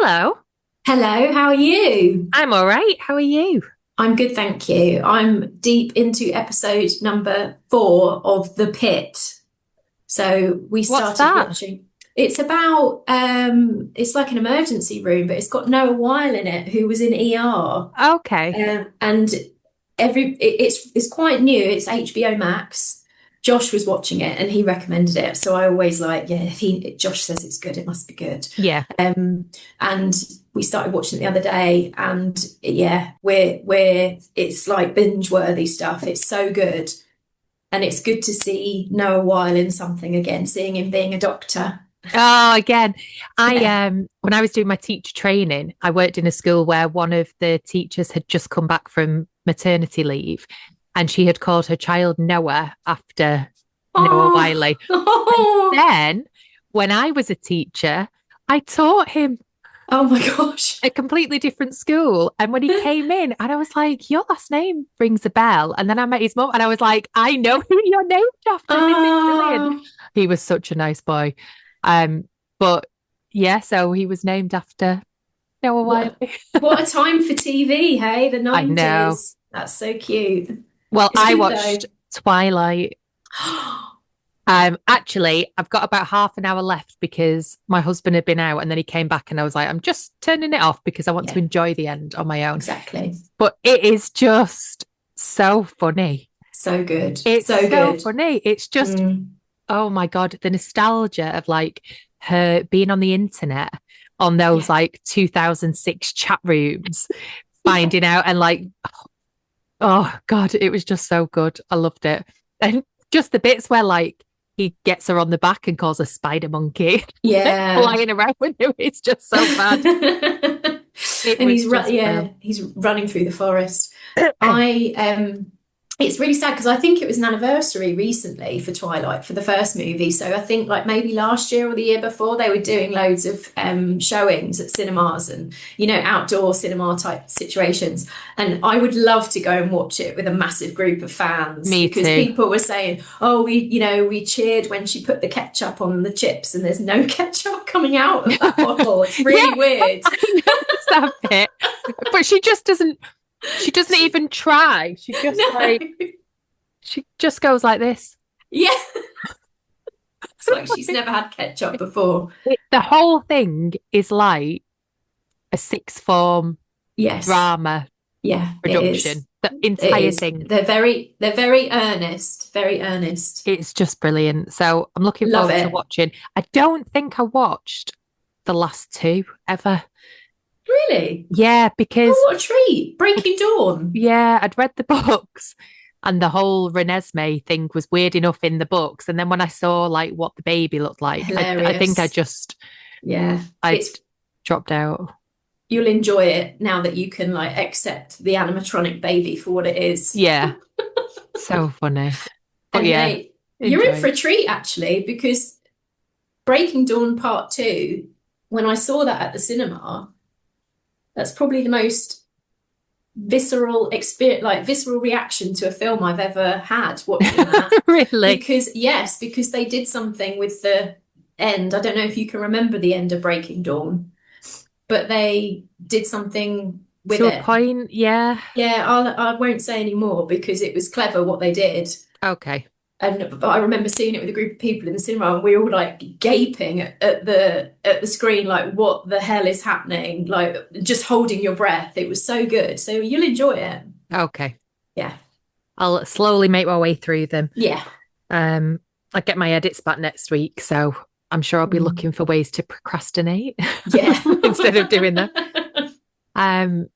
Hello. Hello, how are you? I'm all right. How are you? I'm good, thank you. I'm deep into episode number 4 of The Pit. So we What's started that? watching. It's about it's like an emergency room, but it's got Noah Weil in it, who was in ER. Okay. And it's quite new. It's HBO Max. Josh was watching it and he recommended it. So I always like, yeah, if Josh says it's good, it must be good. Yeah. And we started watching it the other day, and yeah, we're it's like binge worthy stuff. It's so good, and it's good to see Noah Weil in something again, seeing him being a doctor. Oh, again, I Yeah. when I was doing my teacher training, I worked in a school where one of the teachers had just come back from maternity leave, and she had called her child Noah after Noah Oh, Wiley. And oh, then when I was a teacher, I taught him oh my gosh. a completely different school. And when he came in, and I was like, "Your last name rings a bell." And then I met his mum, and I was like, "I know who you're named after. This is brilliant." Oh, He was such a nice boy. Um, but yeah, so he was named after Noah what Wiley. what a time for TV, hey? The I know. 90s. That's so cute. Well, It's I good watched though. Twilight. Actually, I've got about half an hour left because my husband had been out and then he came back and I was like, I'm just turning it off because I want to Yeah, enjoy the end on my own. exactly. But it is just so funny. So good. It's So so good. funny. It's just, Mm. oh my God, the nostalgia of like her being on the internet on those Yeah. like 2006 chat rooms, Yeah. finding out and like, oh God, it was just so good. I loved it. And just the bits where like he gets her on the back and calls her spider monkey, like Yeah. flying around with him. It's just so bad. It And was just yeah, brilliant. he's running through the forest. I It's really sad because I think it was an anniversary recently for Twilight for the first movie. So I think like maybe last year or the year before they were doing loads of showings at cinemas and outdoor cinema type situations. And I would love to go and watch it with a massive group of fans Me because too. people were saying, "Oh, we cheered when she put the ketchup on the chips and there's no ketchup coming out of that bottle. It's Yeah, really weird." I noticed that bit. But she doesn't even try. She just No. like she just goes like this. Yeah. It's like she's never had ketchup before. The whole thing is like a sixth form Yes. drama Yeah, it is. production. The It entire is. thing. They're very earnest, very earnest. It's just brilliant. So I'm looking Love forward to it. watching. I don't think I watched the last two ever. Really? Yeah, Oh, because what a treat. I'd, Breaking Dawn. yeah, I'd read the books and the whole Renesmee thing was weird enough in the books. And then when I saw like what the baby looked like, I think I Hilarious. just Yeah. I It's dropped out. You'll enjoy it now that you can like accept the animatronic baby for what it is. Yeah, so funny. But And yeah, you're in enjoy for it. a treat actually, because Breaking Dawn Part 2, when I saw that at the cinema, that's probably the most visceral experience, like visceral reaction to a film I've ever had watching that. Really? Because they did something with the end. I don't know if you can remember the end of Breaking Dawn, but they did something with To a it. point, yeah. Yeah, I won't say any more because it was clever what they did. Okay. And but I remember seeing it with a group of people in the cinema, and we were all like gaping at the screen, like, what the hell is happening? Like, just holding your breath. It was so good. So you'll enjoy it. Okay. Yeah. I'll slowly make my way through them. Yeah. Um, I get my edits back next week, so I'm sure I'll be Mm. looking for ways to procrastinate Yeah. instead of doing that. Um,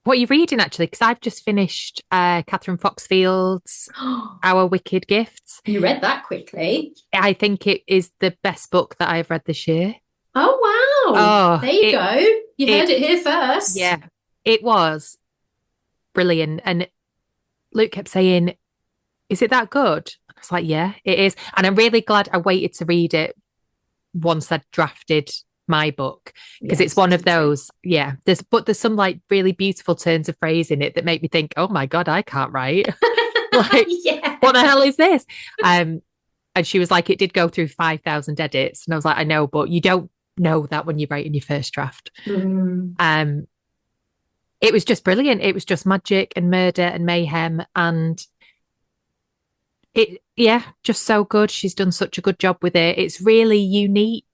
what are you reading actually? Because I've just finished Catherine Foxfield's Our Wicked Gifts. You read that quickly. I think it is the best book that I've read this year. Oh, wow. Oh, There you go. You heard it, it here first. yeah, it was brilliant. And Luke kept saying, "Is it that good?" I was like, "Yeah, it is." And I'm really glad I waited to read it once I'd drafted my book because it's Yes, one me of too. those, yeah. There's some like really beautiful turns of phrase in it that make me think, "Oh my God, I can't write." Like, Yeah. what the hell is this? And she was like, it did go through 5,000 edits. And I was like, I know, but you don't no, that one you write in your first draft. Mm. Um, it was just brilliant. It was just magic and murder and mayhem, and yeah, just so good. She's done such a good job with it. It's really unique,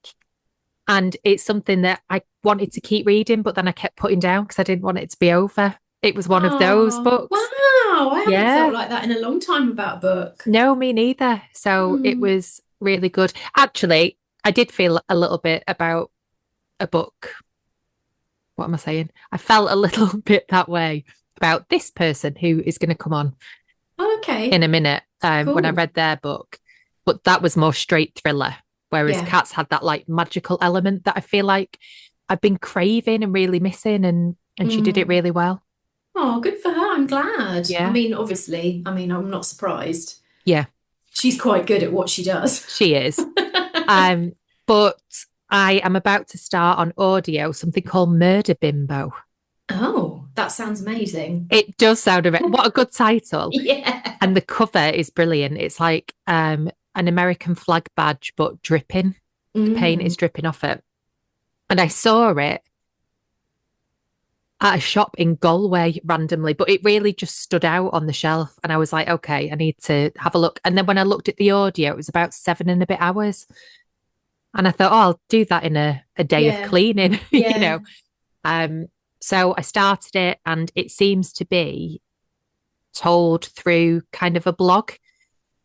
and it's something that I wanted to keep reading, but then I kept putting down because I didn't want it to be over. It was one of those Oh, books. wow. I haven't felt Yeah, like that in a long time about a book. no, me neither. So it Mm. was really good. Actually, I did feel a little bit about a book. What am I saying? I felt a little bit that way about this person who is going to come on Oh, in okay. a minute when I Cool. read their book. But that was more straight thriller, whereas Yeah. Cats had that like magical element that I feel like I've been craving and really missing, and she did it Mm. really well. Oh, good for her. I'm glad. I Yeah, mean, obviously, I mean, I'm not surprised. yeah, She's quite good at what she does. she is. Um, but I am about to start on audio something called Murder Bimbo. Oh, that sounds amazing. It does sound what a good title. Yeah. And the cover is brilliant. It's like an American flag badge, but dripping. The paint is Mm. dripping off it. And I saw it at a shop in Galway randomly, but it really just stood out on the shelf. And I was like, okay, I need to have a look. And then when I looked at the audio, it was about 7 and a bit hours. And I thought, oh, I'll do that in a day of Yeah. cleaning, you Yeah. know. Um, so I started it, and it seems to be told through kind of a blog.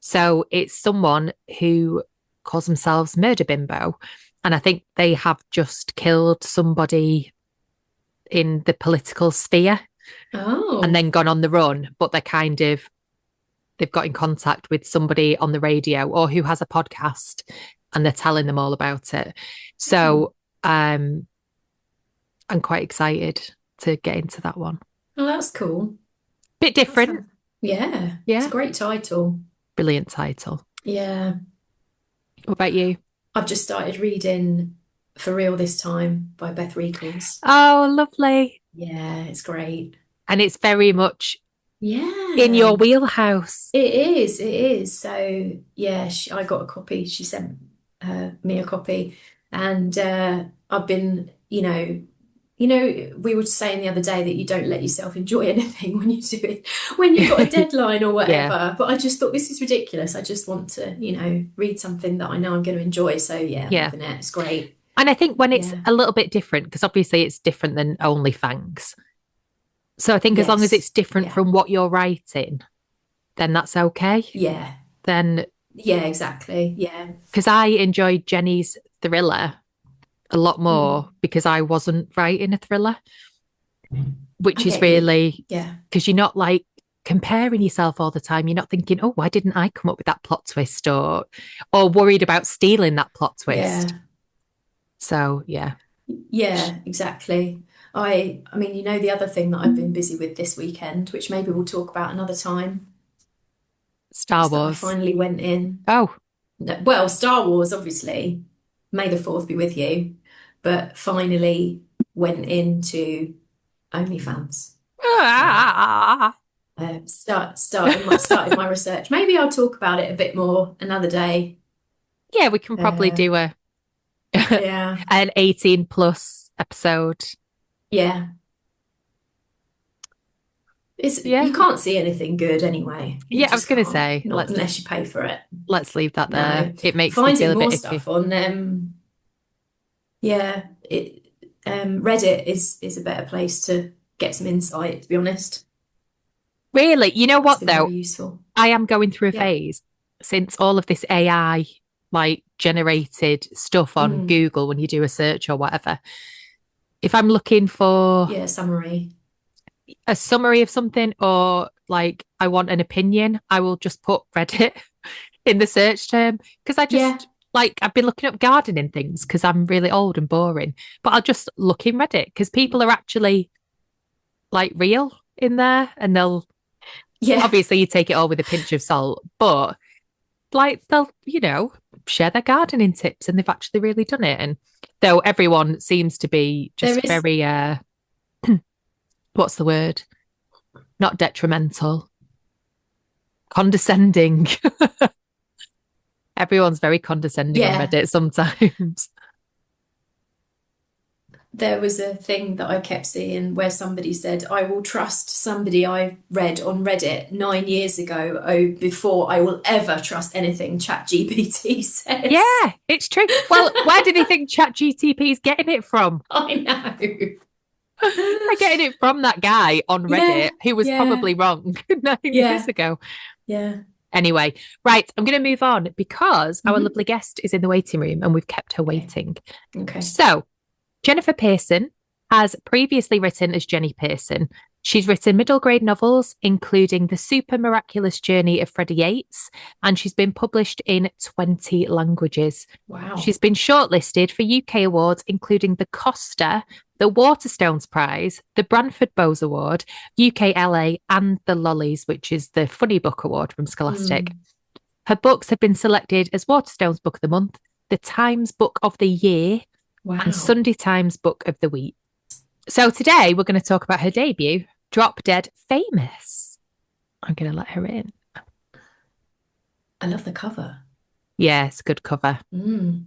So it's someone who calls themselves Murder Bimbo. And I think they have just killed somebody in the political sphere and Oh. then gone on the run, but they've got in contact with somebody on the radio or who has a podcast, and they're telling them all about it. Oh, So I'm quite excited to get into that one. well, that's cool. Bit That's different. yeah. It's a Yeah. great title. Brilliant title. Yeah. What about you? I've just started reading For Real This Time by Beth Reekles. Oh, lovely. Yeah, it's great. And it's very much in Yeah, your wheelhouse. it is. It is. So yeah, I got a copy. She sent me a copy, and I've been, we were saying the other day that you don't let yourself enjoy anything when you do it, when you've got a deadline or Yeah. whatever. But I just thought this is ridiculous. I just want to, read something that I know I'm going to enjoy. So yeah, I'm Yeah. loving it. It's great. And I think when it's Yeah. a little bit different, because obviously it's different than only Fangs. So I think as long as it's Yes. different Yeah. from what you're writing, then that's okay. Yeah. Then, Yeah, exactly. Yeah. because I enjoyed Jenny's thriller a lot more Mm. because I wasn't writing a thriller, I which is get you. really Yeah. because you're not like comparing yourself all the time. You're not thinking, oh, why didn't I come up with that plot twist or worried about stealing that plot twist. Yeah. So yeah, Yeah, exactly. I mean, the other thing that I've been busy with this weekend, which maybe we'll talk about another time, Star is that I Wars. finally went in. Oh, No, well, Star Wars, obviously, May the 4th be with you, but finally went into OnlyFans. So ah. started my research. Maybe I'll talk about it a bit more another day. Yeah, we can probably Uh, do a yeah, an 18 plus episode. yeah. Yeah. You can't see anything good anyway. You Yeah, I was just gonna can't, say not unless you pay for it. let's leave that there. No, It makes me feel finding a bit more iffy. stuff on yeah, Reddit is a better place to get some insight, to be honest. Really, you know That's what been very though? useful. I am going through a Yeah. phase since all of this AI like generated stuff on Mm, Google when you do a search or whatever. If I'm looking for yeah, summary. a summary of something or like I want an opinion, I will just put Reddit in the search term because I Yeah. just like I've been looking up gardening things because I'm really old and boring, but I'll just look in Reddit because people are actually like real in there and they'll Yeah. obviously you take it all with a pinch of salt, but like they'll, share their gardening tips and they've actually really done it. And though everyone seems to be There just is very what's the word? Not detrimental, condescending. Everyone's very condescending on yeah. Reddit sometimes. there was a thing that I kept seeing where somebody said, I will trust somebody I read on Reddit 9 years ago, oh, before I will ever trust anything ChatGPT says. Yeah, it's true. Well, where do they think ChatGTP is getting it from? I know. They're getting it from that guy on Yeah, Reddit who was yeah, probably wrong 9 years yeah, ago. yeah. Anyway, right, I'm going to move on because our Hmm. lovely guest is in the waiting room and we've kept her Okay, waiting. okay. So, Jennifer Pearson has previously written as Jenny Pearson. She's written middle grade novels, including The Super Miraculous Journey of Freddie Yates, and she's been published in 20 languages. Wow. She's been shortlisted for UK awards, including the Costa, the Waterstones Prize, the Branford Bowes Award, UKLA, and the Lollies, which is the Funny Book Award from Scholastic. Mm, Her books have been selected as Waterstones Book of the Month, the Times Book of the Year, and wow. Sunday Times Book of the Week. So today we're going to talk about her debut, Drop Dead Famous. I'm going to let her in. I love the cover. Yeah, it's a good cover. Mm.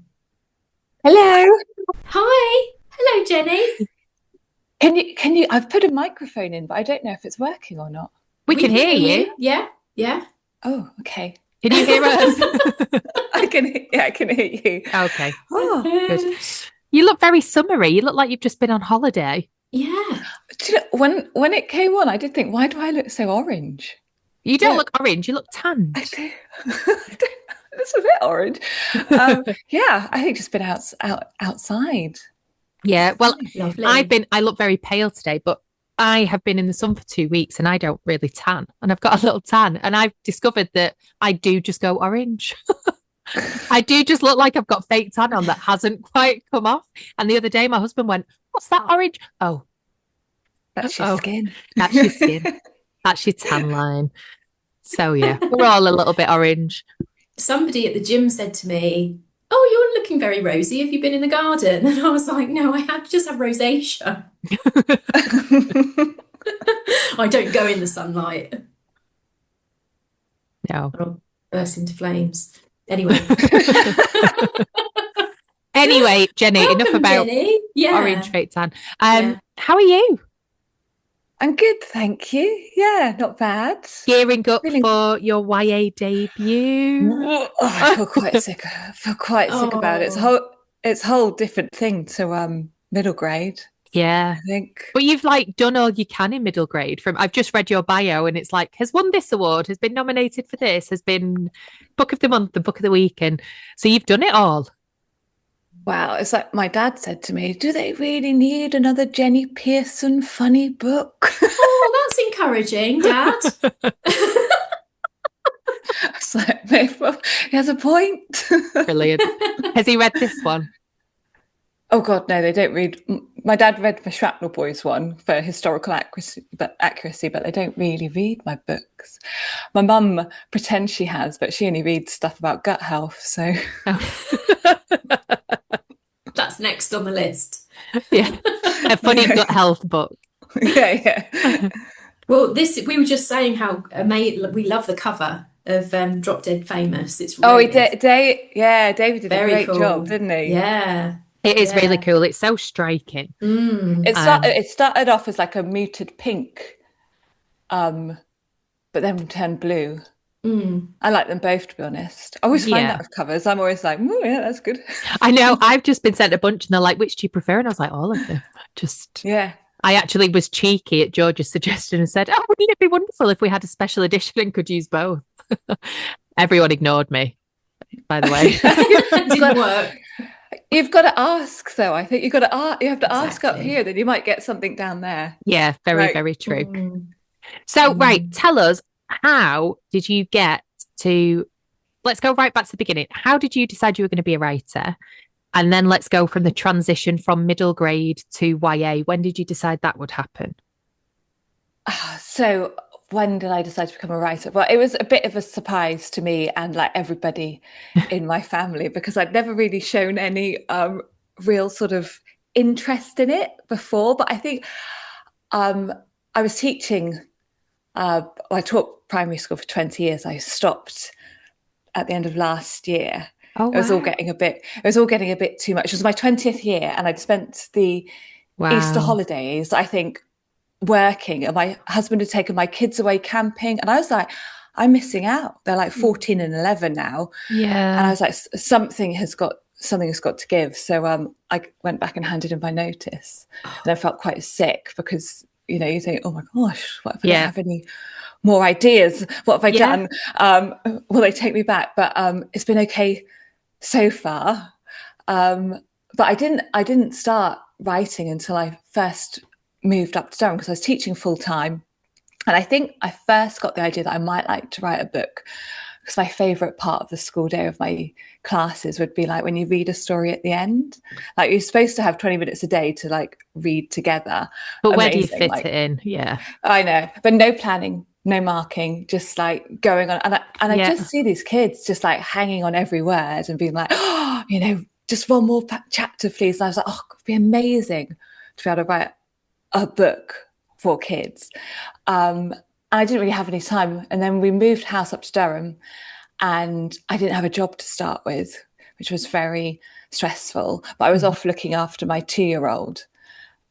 Hello. Hi. Hello, Jenny. Can you I've put a microphone in, but I don't know if it's working or not. We We can can hear hear you. you. Yeah, yeah. Oh, okay. Can you hear us? I can hear you. Okay, Oh, good. You look very summery. You look like you've just been on holiday. Yeah. do you know, when it came on, I did think, why do I look so orange? You don't Yeah, look orange, you look tanned. I do. It's a bit orange. Yeah, I think just been outside. Yeah, well, Sunny. Lovely. I look very pale today, but I have been in the sun for 2 weeks and I don't really tan. And I've got a little tan. And I've discovered that I do just go orange. I do just look like I've got fake tan on that hasn't quite come off. And the other day, my husband went, "What's that orange?" Oh, That's your oh, skin. that's your skin. That's your tan line. So yeah, we're all a little bit orange. Somebody at the gym said to me, "Oh, you're looking very rosy. Have you been in the garden?" And I was like, "No, I had just have rosacea. I don't go in the sunlight. No. I'll burst into flames." Anyway, Anyway, Jenny, enough welcome, about Jenny. orange Yeah, fake tan. yeah. How are you? I'm good, thank you. Yeah, not bad. Gearing up Feeling for your YA debut? Oh, I feel quite sick. I feel quite sick about it. Oh, It's a whole different thing to middle grade, Yeah. I think. But you've like done all you can in middle grade. From I've just read your bio and it's like has won this award, has been nominated for this, has been book of the month and book of the week, and so you've done it all. Wow, it's like my dad said to me, "Do they really need another Jenny Pearson funny book?" oh, that's encouraging, Dad. It's like, "Maybe, well, he has a point." Brilliant. Has he read this one? Oh God, no, they don't read. My dad read the Shrapnel Boys one for historical accuracy, but they don't really read my books. My mum pretends she has, but she only reads stuff about gut health. So Oh. That's next on the list. Yeah. A funny gut health book. yeah. Well, this we were just saying how amazing we love the cover of Drop Dead Famous. It's Oh, he really yeah, David did a very great job, cool. didn't he? Yeah, It is really yeah. cool. It's so striking. Mm. It started off as like a muted pink, but then turned blue. Mm. I like them both, to be honest. I always find that Yeah. with covers. I'm always like, oh yeah, that's good. I know. I've just been sent a bunch and they're like, which do you prefer? And I was like, all of them. Just Yeah. I actually was cheeky at George's suggestion and said, "Oh, wouldn't it be wonderful if we had a special edition and could use both?" Everyone ignored me, by the way. Didn't work. You've got to ask, though. I think you've got to ask. You have to ask up Exactly. here, then you might get something down there. Yeah, very, Right. very true. Mm. So, right, Mm. tell us, how did you get to, let's go right back to the beginning. How did you decide you were going to be a writer? And then let's go from the transition from middle grade to YA. When did you decide that would happen? So when did I decide to become a writer? Well, it was a bit of a surprise to me and like everybody in my family because I'd never really shown any real sort of interest in it before. But I think I was teaching. I taught primary school for 20 years. I stopped at the end of last year. Oh, It was all wow. getting a bit. It was all getting a bit too much. It was my 20th year, and I'd spent the Easter Wow. holidays, I think, working, and my husband had taken my kids away camping, and I was like, I'm missing out. They're like 14 and 11 now. And I Yeah. was like, something has got to give. So I went back and handed in my notice, and I felt quite sick because, you know, you think, oh my gosh, what if I don't Yeah. have any more ideas? What have I Yeah. done? Will they take me back? But it's been okay so far. But I didn't start writing until I first moved up to Durham, because I was teaching full time. And I think I first got the idea that I might like to write a book, because my favourite part of the school day of my classes would be like when you read a story at the end. Like, you're supposed to have 20 minutes a day to like read together. But where do you Amazing. fit Like, it in? Yeah. I know, but no planning, no marking, just like going on. And I Yeah. just see these kids just like hanging on every word and being like, oh, you know, just one more chapter, please. And I was like, oh, it'd be amazing to be able to write a book for kids. And I didn't really have any time. And then we moved house up to Durham, and I didn't have a job to start with, which was very stressful. But I was off looking after my 2-year-old.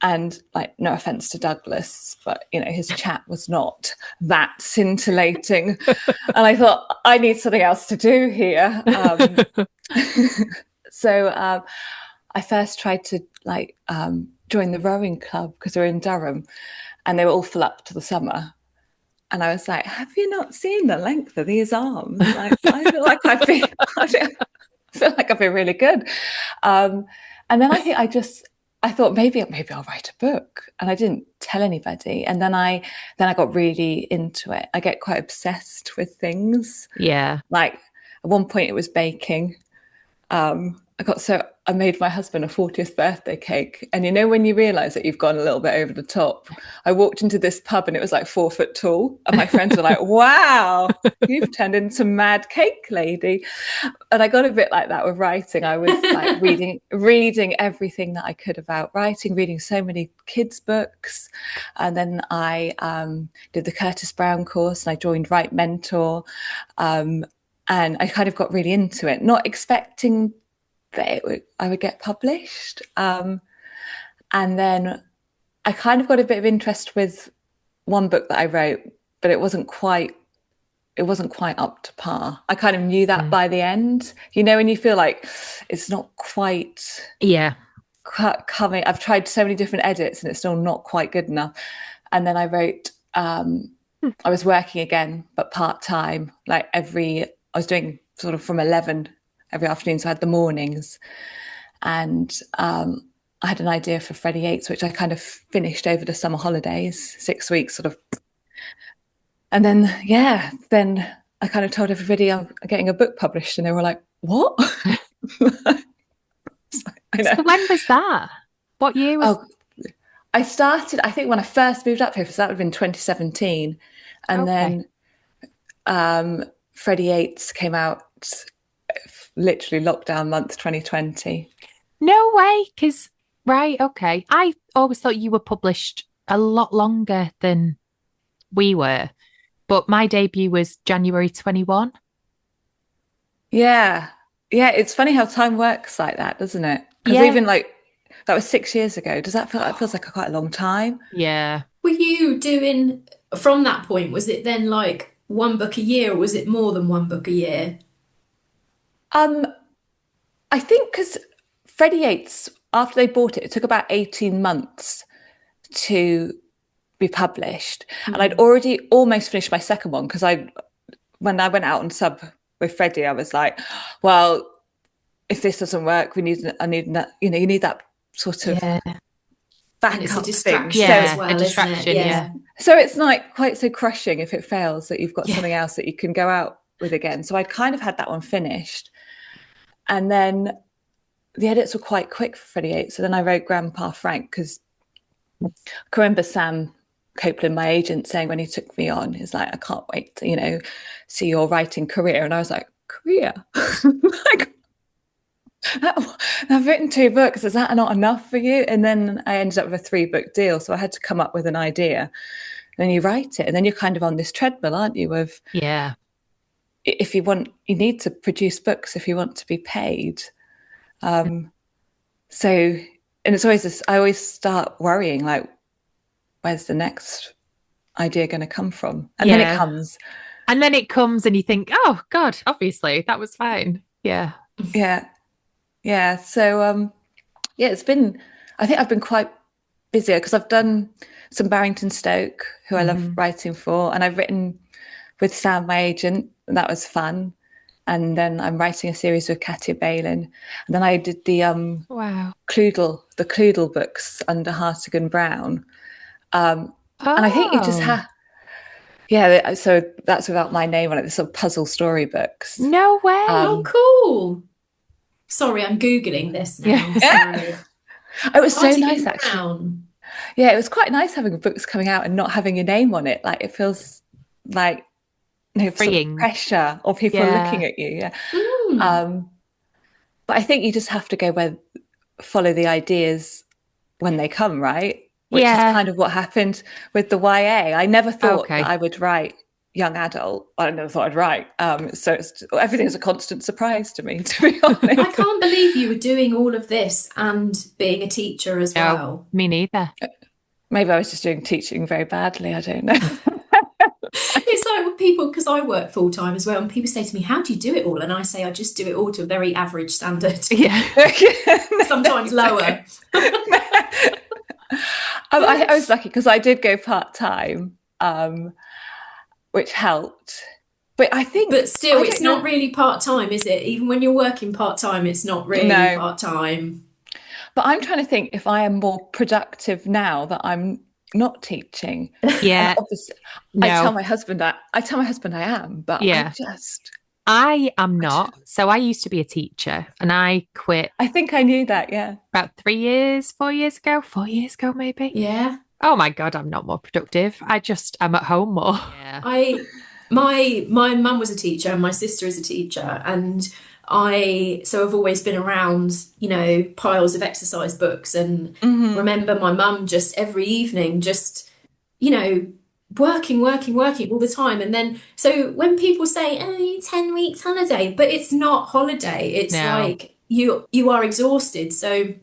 And like, no offense to Douglas, but you know, his chat was not that scintillating. And I thought, I need something else to do here. So I first tried to like join the rowing club, because we were in Durham, and they were all full up to the summer. And I was like, have you not seen the length of these arms? Like, I feel like I feel like I'd be really good. And then I thought maybe I'll write a book, and I didn't tell anybody. And then I got really into it. I get quite obsessed with things. Yeah. Like, at one point it was baking. I made my husband a 40th birthday cake, and you know, when you realize that you've gone a little bit over the top, I walked into this pub and it was like 4 foot tall, and my friends were like, wow, you've turned into mad cake lady. And I got a bit like that with writing. I was like reading everything that I could about writing, reading so many kids books. And then I did the Curtis Brown course, and I joined Write Mentor. And I kind of got really into it, not expecting that I would get published. And then I kind of got a bit of interest with one book that I wrote, but it wasn't quite up to par. I kind of knew that by the end. You know, when you feel like it's not quite coming. I've tried so many different edits and it's still not quite good enough. And then I wrote, I was working again, but part-time, like I was doing sort of from 11 every afternoon. So I had the mornings, and I had an idea for Freddie Yates, which I kind of finished over the summer holidays, 6 weeks sort of. And then I kind of told everybody I'm getting a book published, and they were like, what? I know. So when was that? What year was? I started, I think, when I first moved up here, so that would have been 2017. And then Freddie Yates came out literally lockdown month 2020. No way, because okay. I always thought you were published a lot longer than we were, but my debut was January 21. Yeah, it's funny how time works like that, doesn't it? Because even like that was 6 years ago. Does that feel? It feels like quite a long time. Yeah. Were you doing from that point? Was it then like one book a year, or was it more than one book a year? I think because Freddie Yates, after they bought it, it took about 18 months to be published. And I'd already almost finished my second one, because when I went out on sub with Freddie, I was like, well, if this doesn't work, you need that sort of backup it's a thing. distraction as well, a distraction, isn't it? So it's not quite so crushing if it fails, that you've got something else that you can go out with again. So I'd kind of had that one finished. And then the edits were quite quick for Freddie Yates. So then I wrote Grandpa Frank, because I can remember Sam Copeland, my agent, saying when he took me on, he's like, I can't wait to, see your writing career. And I was like, career? Like, I've written 2 books. Is that not enough for you? And then I ended up with a 3-book deal. So I had to come up with an idea. And then you write it. And then you're kind of on this treadmill, aren't you? Of if you need to produce books if you want to be paid. So and it's always this, I always start worrying, like, where's the next idea going to come from? And then it comes. And then it comes and you think, oh God, obviously that was fine. Yeah. Yeah. Yeah. So yeah, it's been, I think I've been quite busier because I've done some Barrington Stoke, who I love writing for, and I've written with Sam, my agent, and that was fun. And then I'm writing a series with Katia Balin. And then I did the Wow. the Cludel books under Hartigan Brown. And I think you just have, yeah, so that's without my name on it, the sort of puzzle story books. No way. Oh, cool. Sorry, I'm Googling this now. Sorry. It was so Hartigan nice, actually. Brown. Yeah, it was quite nice having books coming out and not having your name on it. Like, it feels like no sort of pressure or people looking at you. Yeah. But I think you just have to follow the ideas when they come, right? Which is kind of what happened with the YA. I never thought that I would write young adult. I never thought I'd write. So everything's a constant surprise to me, to be honest. I can't believe you were doing all of this and being a teacher as well. Me neither. Maybe I was just doing teaching very badly. I don't know. It's like when people, because I work full time as well, and people say to me, how do you do it all? And I say, I just do it all to a very average standard. Yeah. Sometimes lower. I was lucky because I did go part-time, which helped. But I think... But still, it's not really part-time, is it? Even when you're working part-time, it's not really part-time. But I'm trying to think if I am more productive now that I'm not teaching. Yeah. I tell my husband I am, but I am not. So I used to be a teacher and I quit. I think I knew that, yeah. About 4 years ago, maybe. Yeah. Oh my God, I'm not more productive. I'm at home more. Yeah. My mum was a teacher and my sister is a teacher, and I've always been around, piles of exercise books, and remember my mum just every evening, working all the time. And then, so when people say, 10 weeks holiday, but it's not holiday. It's like you are exhausted. So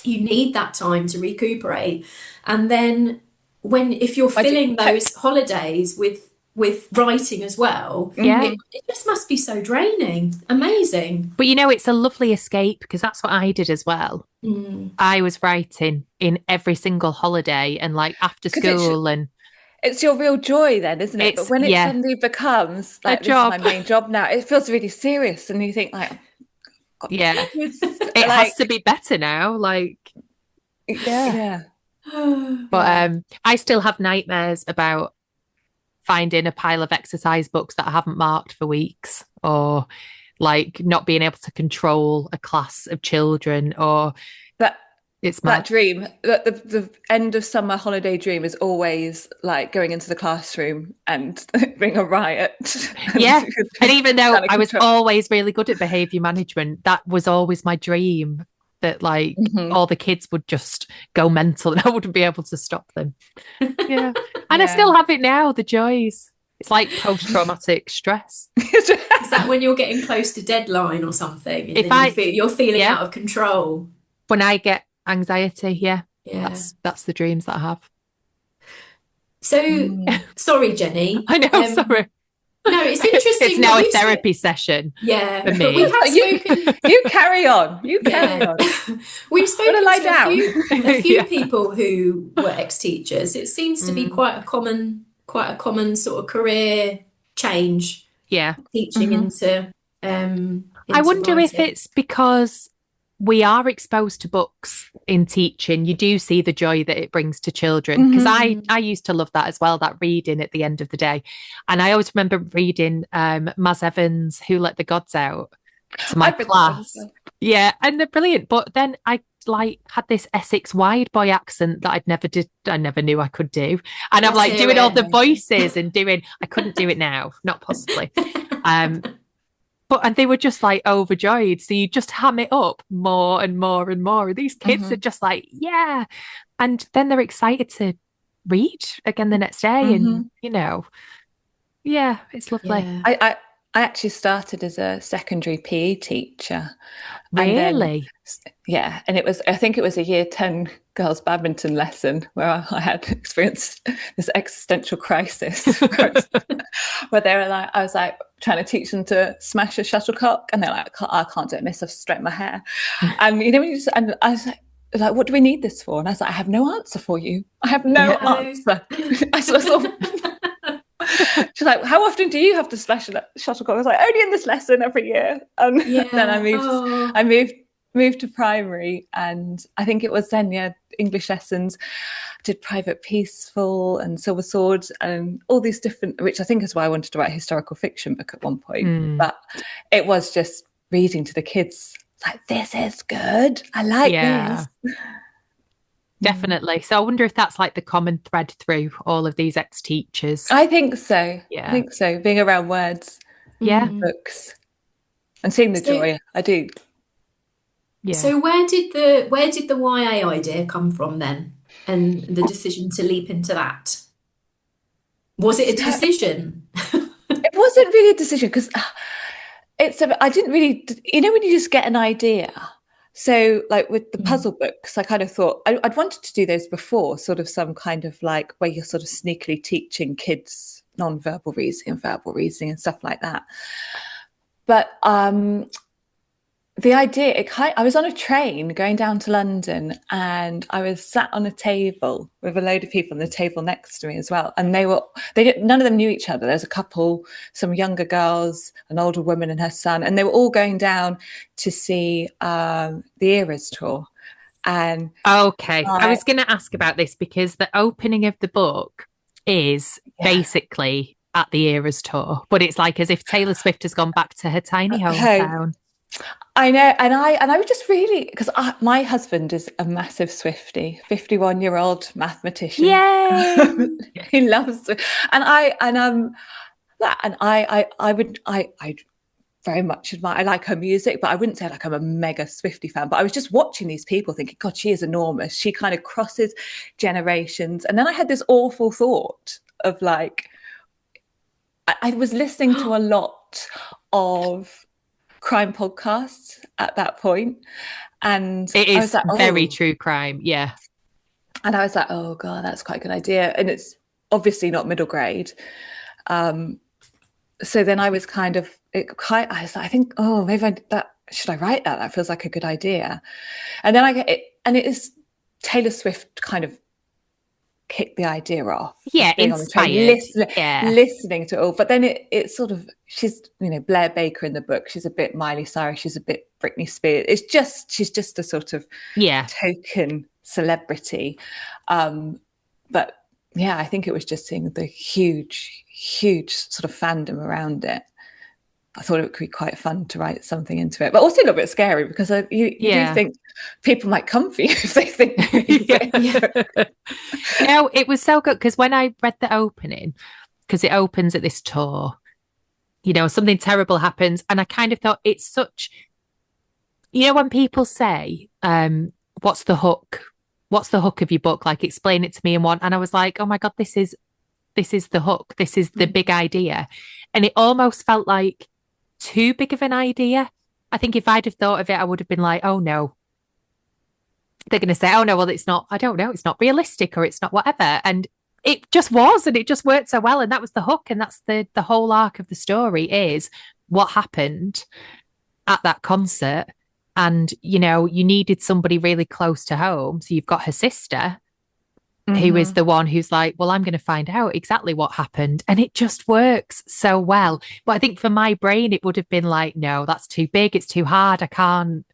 you need that time to recuperate. And then if you're filling those holidays with writing as well, it just must be so draining. Amazing. But it's a lovely escape, because that's what I did as well. I was writing in every single holiday and like after school, and it's your real joy then, isn't it? But when it suddenly becomes like, this is my main job now, it feels really serious, and you think like, it has to be better now. Like, But I still have nightmares about finding a pile of exercise books that I haven't marked for weeks, or like not being able to control a class of children, or that dream, the end of summer holiday dream is always like going into the classroom and being a riot. And even though I was always really good at behaviour management, that was always my dream, that like all the kids would just go mental and I wouldn't be able to stop them. And I still have it now, the joys. It's like post-traumatic stress. Is that when you're getting close to deadline or something? And you're feeling out of control. When I get anxiety, that's the dreams that I have. So sorry, Jenny. I know, sorry. No, it's interesting. It's now a therapy session. Yeah, for me. But we have spoken. You carry on. We've spoken to a few people who were ex-teachers. It seems to be quite a common sort of career change. Yeah, teaching into I wonder if it's because we are exposed to books in teaching. You do see the joy that it brings to children, because I used to love that as well, that reading at the end of the day. And I always remember reading Maz Evans' Who Let the Gods Out to my class. Yeah, and they're brilliant. But then I like had this Essex wide boy accent that I never knew I could do. And I'm like doing all the voices and I couldn't do it now, not possibly. And they were just like overjoyed. So you just ham it up more and more and more. These kids are just like, yeah. And then they're excited to read again the next day. And, it's lovely. I I actually started as a secondary PE teacher. And then, Really? yeah, and I think it was a year 10 girls' badminton lesson where I had experienced this existential crisis where they were like, I was like trying to teach them to smash a shuttlecock, and they're like, I can't do it, miss, I've straightened my hair. And you know, and I was like, what do we need this for? And I was like, I have no answer for you. I have no answer. I sort of she's like, how often do you have to smash a shuttlecock? I was like, only in this lesson every year. Then I moved to primary, and I think it was then, English lessons. I did Private Peaceful and Silver Sword and all these different, which I think is why I wanted to write a historical fiction book at one point. But it was just reading to the kids, like, this is good. I like this. Definitely. So I wonder if that's like the common thread through all of these ex-teachers. I think so. Yeah. I think so. Being around words, books, and seeing the joy. I do. Yeah. So where did the YA idea come from then, and the decision to leap into that? Was it a decision? It wasn't really a decision, because I didn't really, when you just get an idea. So like with the puzzle books, I kind of thought I'd wanted to do those before, sort of some kind of like where you're sort of sneakily teaching kids non-verbal reasoning and verbal reasoning and stuff like that. But the idea, I was on a train going down to London, and I was sat on a table with a load of people on the table next to me as well. And none of them knew each other. There was a couple, some younger girls, an older woman and her son, and they were all going down to see the Eras tour. And okay, I was going to ask about this because the opening of the book is basically at the Eras tour, but it's like as if Taylor Swift has gone back to her tiny hometown. I know, and I was just really, because my husband is a massive Swiftie, 51-year-old mathematician. Yay! He loves it, and I very much admire. I like her music, but I wouldn't say like I'm a mega Swiftie fan. But I was just watching these people, thinking, God, she is enormous. She kind of crosses generations. And then I had this awful thought of like, I was listening to a lot of crime podcasts at that point, and it is very true crime, and I was like, oh God, that's quite a good idea, and it's obviously not middle grade. So then I was I was like, I think, oh, maybe should I write that feels like a good idea. And then I get it, and it is Taylor Swift kind of kicked the idea off. Inspired. Listening to it all. But then it's sort of, she's, Blair Baker in the book. She's a bit Miley Cyrus. She's a bit Britney Spears. She's just a sort of token celebrity. But I think it was just seeing the huge sort of fandom around it. I thought it would be quite fun to write something into it, but also a little bit scary because you do think people might come for you if they think. It was so good because when I read the opening, because it opens at this tour, something terrible happens, and I kind of thought it's such, when people say, "What's the hook? What's the hook of your book? Like, explain it to me in one." And I was like, "Oh my God, this is the hook. This is the big idea," and it almost felt like too big of an idea. I think if I'd have thought of it, I would have been like, oh no, they're going to say, oh no, well, it's not, I don't know, it's not realistic or it's not whatever. And it just was, and it just worked so well. And that was the hook. And that's the whole arc of the story is what happened at that concert. And, you needed somebody really close to home. So you've got her sister, who is the one who's like, well, I'm going to find out exactly what happened. And it just works so well. But I think for my brain, it would have been like, no, that's too big. It's too hard. I can't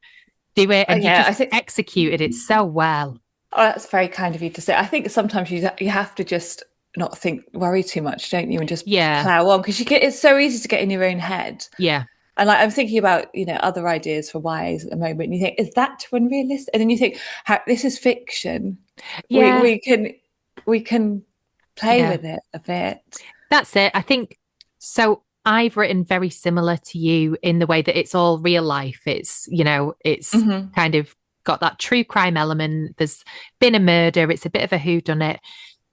do it. And I think executed it so well. Oh, that's very kind of you to say. I think sometimes you have to just not worry too much, don't you? And just plow on, because it's so easy to get in your own head. Yeah. And like I'm thinking about, other ideas for YAs at the moment. And you think, is that too unrealistic? And then you think, this is fiction. Yeah. We can play with it a bit. That's it. I think so. I've written very similar to you in the way that it's all real life. It's, it's kind of got that true crime element. There's been a murder. It's a bit of a whodunit.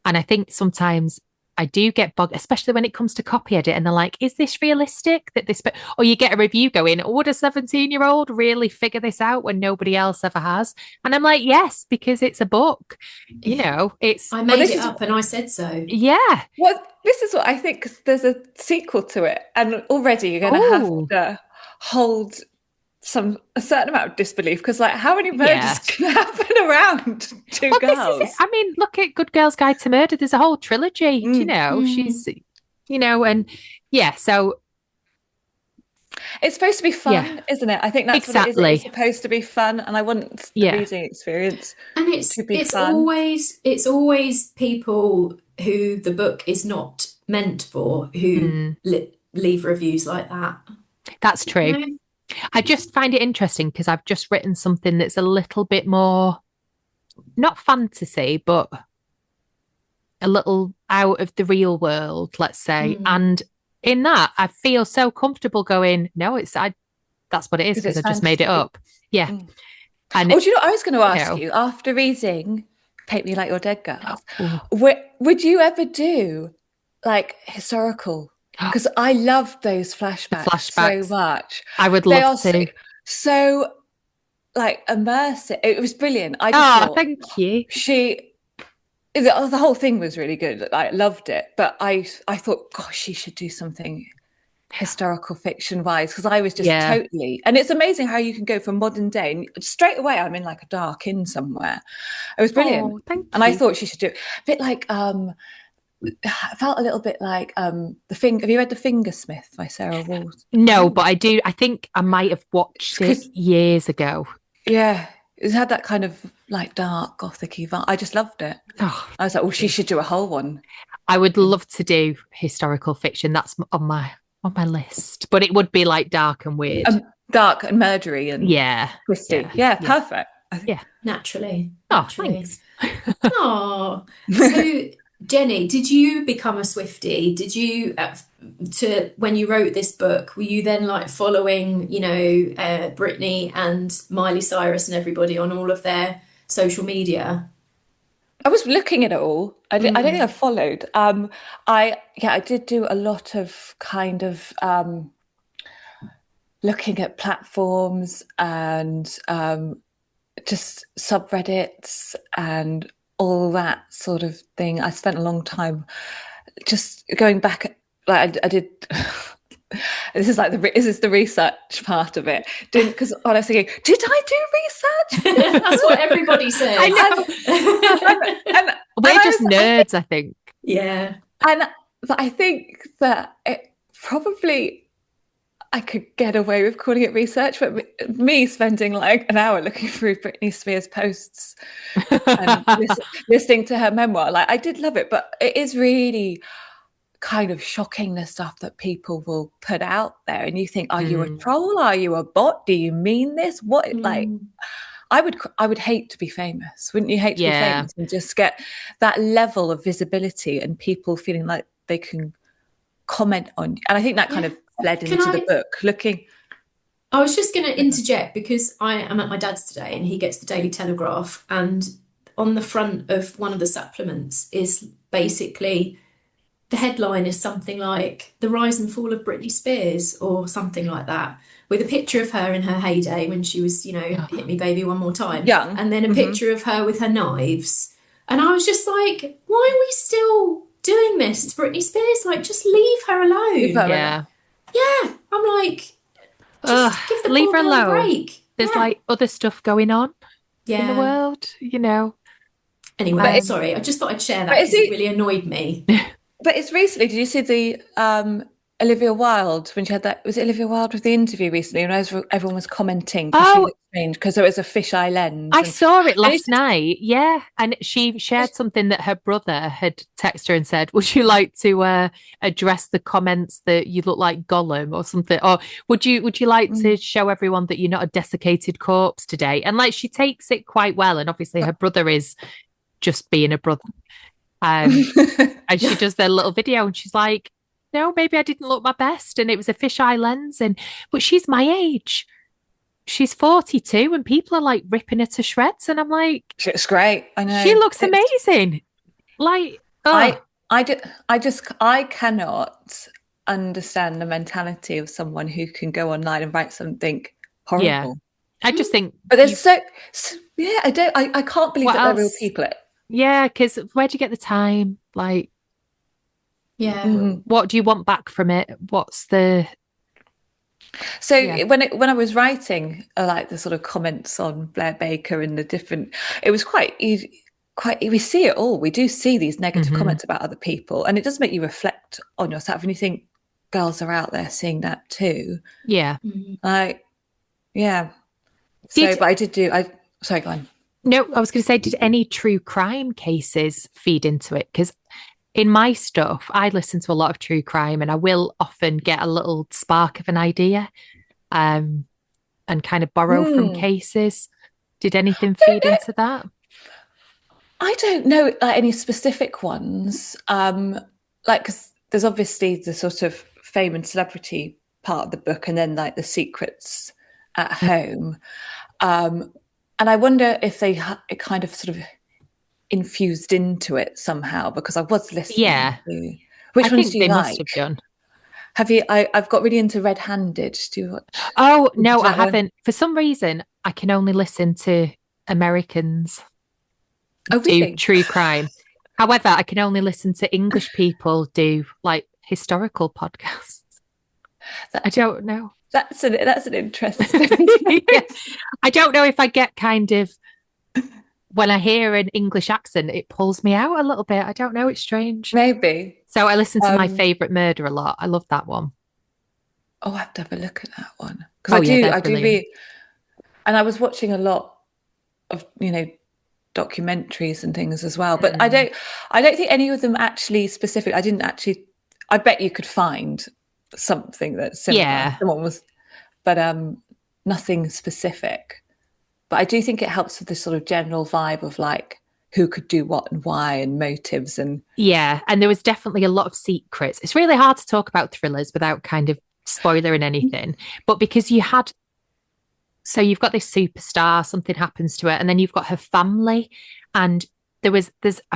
And I think sometimes I do get bogged, especially when it comes to copy edit, and they're like, is this realistic that this, or you get a review going, would a 17-year-old really figure this out when nobody else ever has? And I'm like, yes, because it's a book, it's. I made it up and I said so. Yeah. Well, this is what I think, because there's a sequel to it, and already you're going to have to hold a certain amount of disbelief, because like, how many murders can happen around two girls? I mean, look at Good Girl's Guide to Murder. There's a whole trilogy, she's, and so it's supposed to be fun, isn't it? I think that's what it is. It's supposed to be fun, and I want the reading experience to be fun. It's always people who the book is not meant for who leave reviews like that. That's true. I just find it interesting because I've just written something that's a little bit more, not fantasy, but a little out of the real world, let's say. And in that, I feel so comfortable going, no, that's what it is, because I just made it up. Yeah. And do you know what I was going to ask you? After reading Paint Me Like Your Dead Girls, would you ever do like historical? Because I loved those flashbacks so much. I would love to. So like immersive. It was brilliant. I just thought, thank you. The whole thing was really good. I loved it. But I thought, gosh, she should do something historical fiction wise, because I was just totally. And it's amazing how you can go from modern day and straight away I'm in like a dark inn somewhere. It was brilliant. Thank you. And I thought she should do it. A bit like I felt a little bit like have you read The Fingersmith by Sarah Walls? No, but I do. I think I might have watched it years ago. Yeah, it had that kind of like dark gothic-y vibe. I just loved it. I was like, she should do a whole one. I would love to do historical fiction. That's on my list, but it would be like dark and weird, dark and murdery and twisty. Yeah, perfect. Naturally. Thanks. Oh, so. Jenny, did you become a Swiftie? Did you, when you wrote this book, were you then like following, Britney and Miley Cyrus and everybody on all of their social media? I was looking at it all. I don't think I followed. I did do a lot of kind of looking at platforms and just subreddits and all that sort of thing. I spent a long time just going back. Like I did. This is like the research part of it. Because I was thinking, did I do research? That's what everybody says. I know. and we're just nerds, I think. Yeah. But I think that it probably. I could get away with calling it research, but me spending like an hour looking through Britney Spears' posts and listening to her memoir, like I did love it, but it is really kind of shocking, the stuff that people will put out there, and you think, are you a troll? Are you a bot? Do you mean this? What like? I would hate to be famous, wouldn't you? Hate to be famous and just get that level of visibility and people feeling like they can comment on you. And I think that kind of led into the book. I was just going to interject, because I am at my dad's today and he gets the Daily Telegraph, and on the front of one of the supplements is basically, the headline is something like The Rise and Fall of Britney Spears or something like that, with a picture of her in her heyday when she was, Hit Me Baby One More Time. Young. And then a picture of her with her knives. And I was just like, why are we still doing this to Britney Spears? Like, just leave her alone. Yeah, I'm like, just give the leave her alone. A break. There's like other stuff going on in the world, Anyway, sorry, I just thought I'd share that because it really annoyed me. But it's recently, did you see the Olivia Wilde, when she had that, was it Olivia Wilde with the interview recently, and everyone was commenting because she looked strange because there was a fisheye lens. I saw it last night, and she shared something that her brother had texted her and said, would you like to address the comments that you look like Gollum or something, or would you like to show everyone that you're not a desiccated corpse today? And like, she takes it quite well, and obviously her brother is just being a brother, and she does their little video and she's like, no, maybe I didn't look my best and it was a fisheye lens, but she's my age. She's 42 and people are like ripping her to shreds, and I'm like, she looks great. I know. She looks amazing. Like, I cannot understand the mentality of someone who can go online and write something Yeah. horrible. I just think But there's yeah, I can't believe what that they're real else? people. Yeah, because where'd you get the time? Like, Yeah. what do you want back from it? What's the So yeah. when I was writing like the sort of comments on Blair Baker and the different, it was quite we see it all. We do see these negative comments about other people, and it does make you reflect on yourself. And you think girls are out there seeing that too. Yeah. Like, yeah. So, Did but sorry, go on. no, I was going to say, did any true crime cases feed into it? Because in my stuff, I listen to a lot of true crime, and I will often get a little spark of an idea, and kind of borrow from cases. Did anything feed into that? I don't know any specific ones. Like, 'cause there's obviously the sort of fame and celebrity part of the book, and then like the secrets at home. And I wonder if it kind of sort of infused into it somehow, because I was listening Yeah, to. Which I ones think do you they must like? have done. Have you? I've got really into Red Handed. Do you watch? Oh, Did no, you I like that one? haven't. For some reason, I can only listen to Americans Oh, do really? true crime. However, I can only listen to English people do like historical podcasts. I don't know. That's an interesting Yeah. choice. I don't know if I get kind of when I hear an English accent, it pulls me out a little bit. I don't know. It's strange. Maybe. So I listen to My Um, Favorite Murder a lot. I love that one. oh, I have to have a look at that one because Oh yeah, they're I do brilliant. read, and I was watching a lot of documentaries and things as well. But I don't think any of them actually specific. I didn't actually. I bet you could find something that's similar. Yeah. Someone was, but nothing specific. But I do think it helps with the sort of general vibe of like who could do what and why and motives and Yeah. And there was definitely a lot of secrets. It's really hard to talk about thrillers without kind of spoiling anything. But because so you've got this superstar, something happens to her, and then you've got her family. And I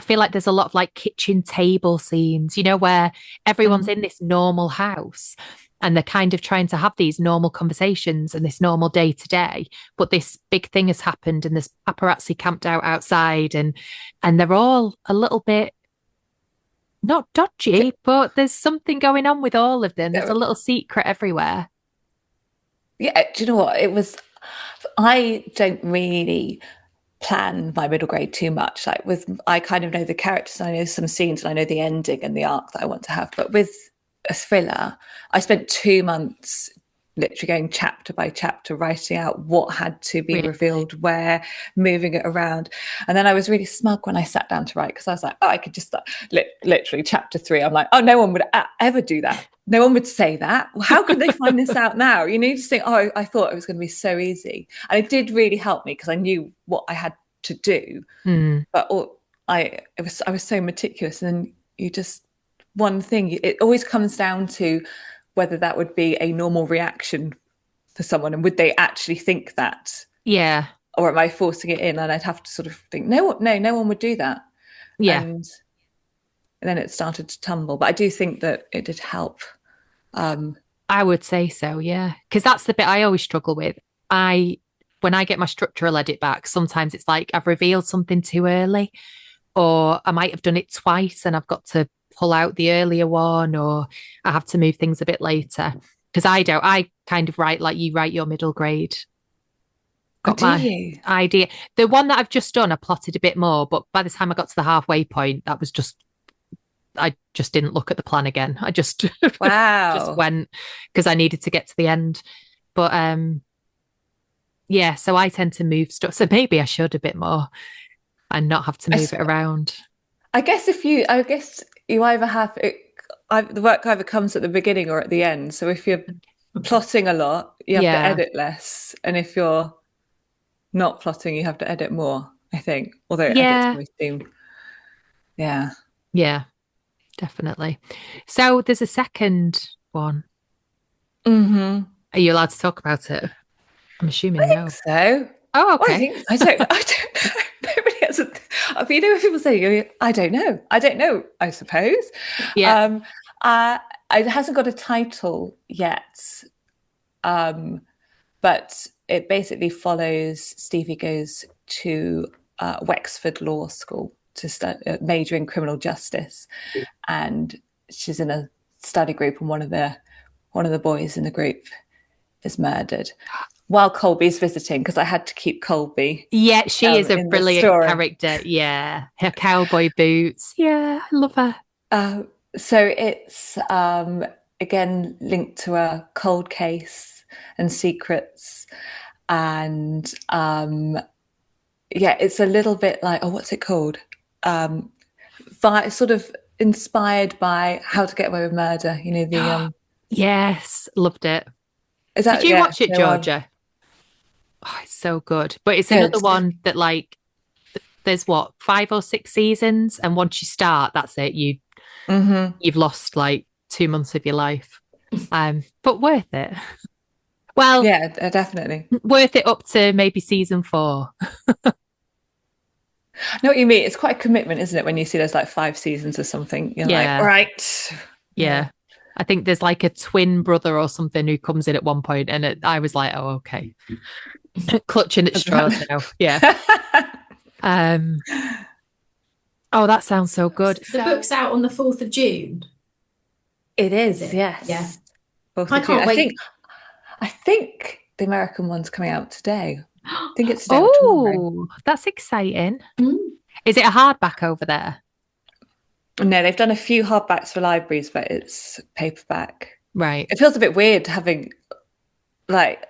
feel like there's a lot of like kitchen table scenes, where everyone's in this normal house and they're kind of trying to have these normal conversations and this normal day to day. But this big thing has happened and there's paparazzi camped out outside and they're all a little bit not dodgy, but there's something going on with all of them. There's a little secret everywhere. yeah. Do you know what it was? I don't really plan my middle grade too much. I kind of know the characters, and I know some scenes, and I know the ending and the arc that I want to have. But with a thriller, I spent 2 months literally going chapter by chapter, writing out what had to be Really? revealed where, moving it around. And then I was really smug when I sat down to write because I was like, oh, I could just start literally chapter 3. I'm like, oh, no one would ever do that. No one would say that. How could they find this out now? You just think, oh, I thought it was going to be so easy. And it did really help me because I knew what I had to do. But I was so meticulous. And then you just, one thing, it always comes down to whether that would be a normal reaction for someone and would they actually think that? Yeah. Or am I forcing it in? And I'd have to sort of think, no one would do that. Yeah. And then it started to tumble. But I do think that it did help. I would say so, yeah. Because that's the bit I always struggle with. When I get my structural edit back, sometimes it's like I've revealed something too early, or I might have done it twice and I've got to pull out the earlier one, or I have to move things a bit later. Because I kind of write like you write your middle grade. Got my idea. The one that I've just done, I plotted a bit more, but by the time I got to the halfway point, I just didn't look at the plan again. I just just went because I needed to get to the end. But yeah, so I tend to move stuff. So maybe I should a bit more and not have to move it around. I guess you either have it, the work either comes at the beginning or at the end. So if you're plotting a lot, you have to edit less, and if you're not plotting, you have to edit more. I think, although edits always seem, yeah, definitely. So there's a second one. Mm-hmm. Are you allowed to talk about it? I'm assuming I think so. Oh, okay. I don't know. Nobody has You know, when people say, I don't know, I suppose. Yeah. It hasn't got a title yet, but it basically follows Stevie goes to Wexford Law School to major in criminal justice, and she's in a study group, and one of the boys in the group is murdered while Colby's visiting, because I had to keep Colby. Yeah, she is a in the brilliant story. character. Yeah. Her cowboy boots. Yeah, I love her. So it's again linked to a cold case and secrets, and yeah, it's a little bit like, what's it called? Sort of inspired by How to Get Away with Murder. You know, the Yes, loved it. is that Did you watch it, so, Georgia? Oh, it's so good. But it's another one that, like, there's what, 5 or 6 seasons, and once you start, that's it. You've lost like 2 months of your life. But worth it. Well, yeah, definitely. Worth it up to maybe season 4. I know what you mean. It's quite a commitment, isn't it? When you see there's like 5 seasons or something, you're like, all right. Yeah. I think there's like a twin brother or something who comes in at one point, and I was like, oh, okay. Clutching at straws now. Yeah. Oh, that sounds so good. The book's out on the 4th of June. It is, yes. Yeah. 4th I of June. can't wait. I think the American one's coming out today. I think it's today or tomorrow. That's exciting. Is it a hardback over there? No, they've done a few hardbacks for libraries, but it's paperback. Right. It feels a bit weird having, like,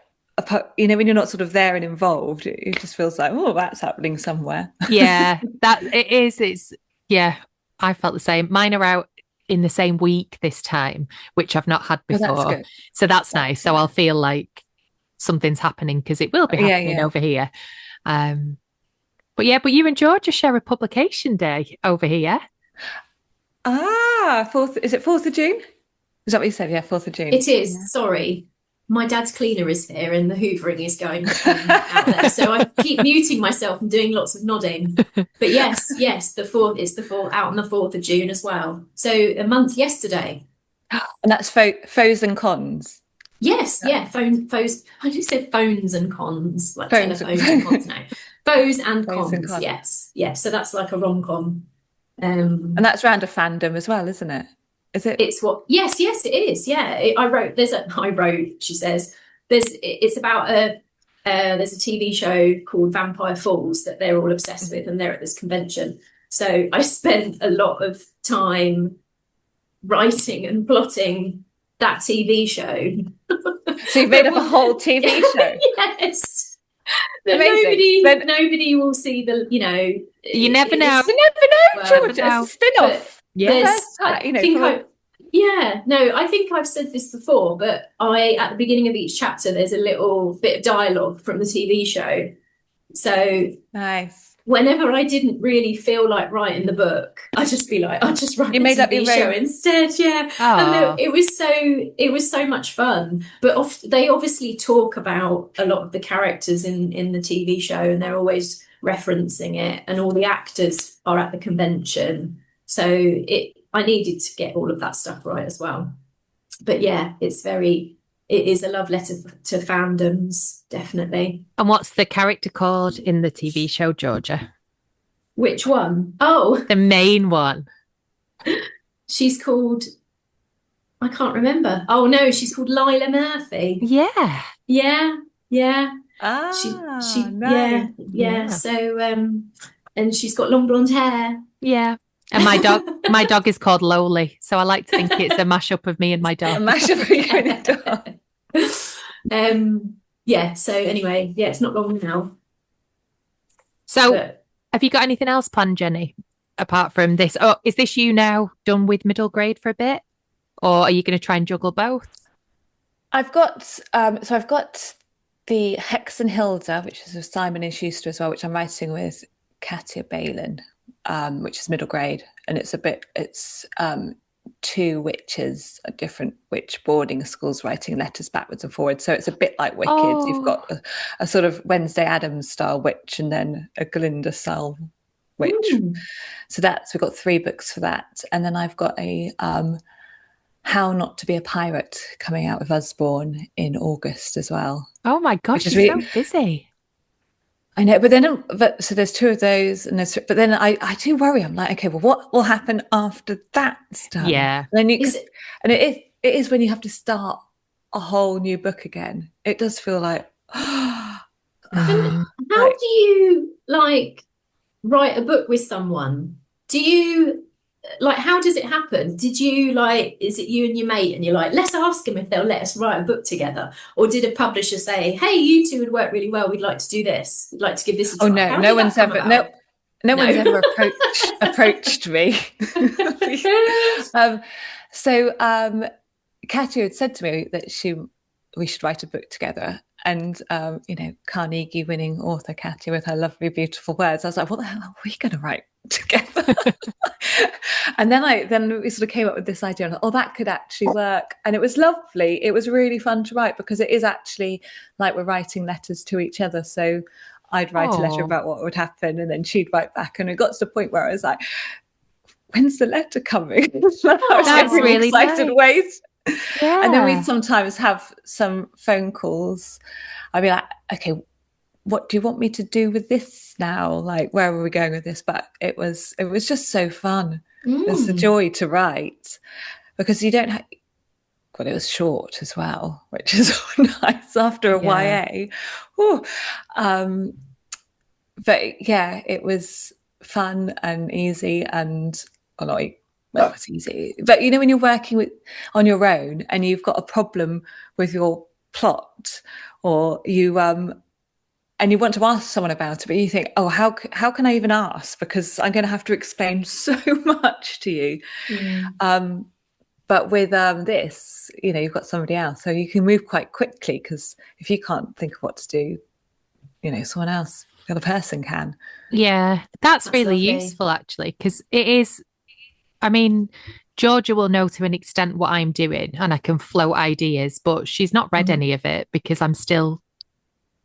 you know, when you're not sort of there and involved, it just feels like, oh, that's happening somewhere. Yeah, that it is. Yeah, I felt the same. Mine are out in the same week this time, which I've not had before. So that's nice. So I'll feel like something's happening, because it will be happening over here. But you and Georgia share a publication day over here. Is it 4th of June? Is that what you said? Yeah, 4th of June. It is. Yeah. Sorry. My dad's cleaner is here and the hoovering is going out there. So I keep muting myself and doing lots of nodding. But yes, the 4th is out on the 4th of June as well. So a month yesterday. And that's Foes and Cons. Yes, foes. I just said phones and cons, like telephones and cons now. Foes and cons, yes. So that's like a rom-com. And that's around a fandom as well, isn't it? Is it? It's what? Yes, it is. Yeah, she says. It's about there's a TV show called Vampire Falls that they're all obsessed with, and they're at this convention. So I spent a lot of time writing and plotting that TV show. So you made up a whole TV show? Yes. Nobody will see the, you never know. You never know, Georgia. It's a spin-off. I think I've said this before, but at the beginning of each chapter, there's a little bit of dialogue from the TV show. So nice. Whenever I didn't really feel like writing the book, I'd just be like, I'll just write the TV show instead. Yeah. And it was so much fun. But they obviously talk about a lot of the characters in the TV show, and they're always referencing it, and all the actors are at the convention. So I needed to get all of that stuff right as well. But yeah, it is a love letter to fandoms, definitely. And what's the character called in the TV show, Georgia? Which one? Oh, the main one. She's called, I can't remember. Oh no, she's called Lila Murphy. Yeah. Nice. Yeah. So and she's got long blonde hair. Yeah. And my dog is called Lowly, so I like to think it's a mashup of me and my dog. A mashup of you and your dog. So anyway, it's not long now. So have you got anything else planned, Jenny, apart from this? Oh, is this you now done with middle grade for a bit, or are you going to try and juggle both? I've got the Hex and Hilda, which is with Simon and Schuster as well, which I'm writing with Katia Balin, which is middle grade, and it's 2 witches at different witch boarding schools writing letters backwards and forwards. So it's a bit like Wicked. You've got a sort of Wednesday Addams style witch, and then a Glinda style which we've got 3 books for that. And then I've got a How Not to Be a Pirate coming out with Usborne in August as well. Oh my gosh, is you're really so busy. I know, so there's 2 of those, but then I do worry. I'm like, okay, well, what will happen after that's done? Yeah. And then it is when you have to start a whole new book again. It does feel like, And Mhm. how do you like write a book with someone? Do you like, how does it happen? Did you like, is it you and your mate and you're like, let's ask them if they'll let us write a book together? Or did a publisher say, hey, you two would work really well, we'd like to do this, we'd like to give this a oh try? no, How did that come about? no No. one's ever approached me. Katya had said to me that we should write a book together. And Carnegie winning author Katya with her lovely, beautiful words. I was like, what the hell are we going to write together? And then we sort of came up with this idea, and that could actually work. And it was lovely. It was really fun to write because it is actually like we're writing letters to each other. So I'd write a letter about what would happen, and then she'd write back. And it got to the point where I was like, when's the letter coming? I was That's really excited. nice. Wait. Yeah. And then we sometimes have some phone calls. I'd be like, okay, what do you want me to do with this now? Like, where are we going with this? But it was just so fun. It's a joy to write because you don't have, well, it was short as well, which is nice after a YA. Ooh. But yeah, it was fun and easy and well, it's easy. But when you're working on your own and you've got a problem with your plot, or you and you want to ask someone about it, but you think, oh, how can I even ask? Because I'm going to have to explain so much to you. But with this, you've got somebody else, so you can move quite quickly. Because if you can't think of what to do, someone else, the other person can. Yeah, that's really lovely. useful actually, because it is. I mean, Georgia will know to an extent what I'm doing and I can float ideas, but she's not read any of it because I'm still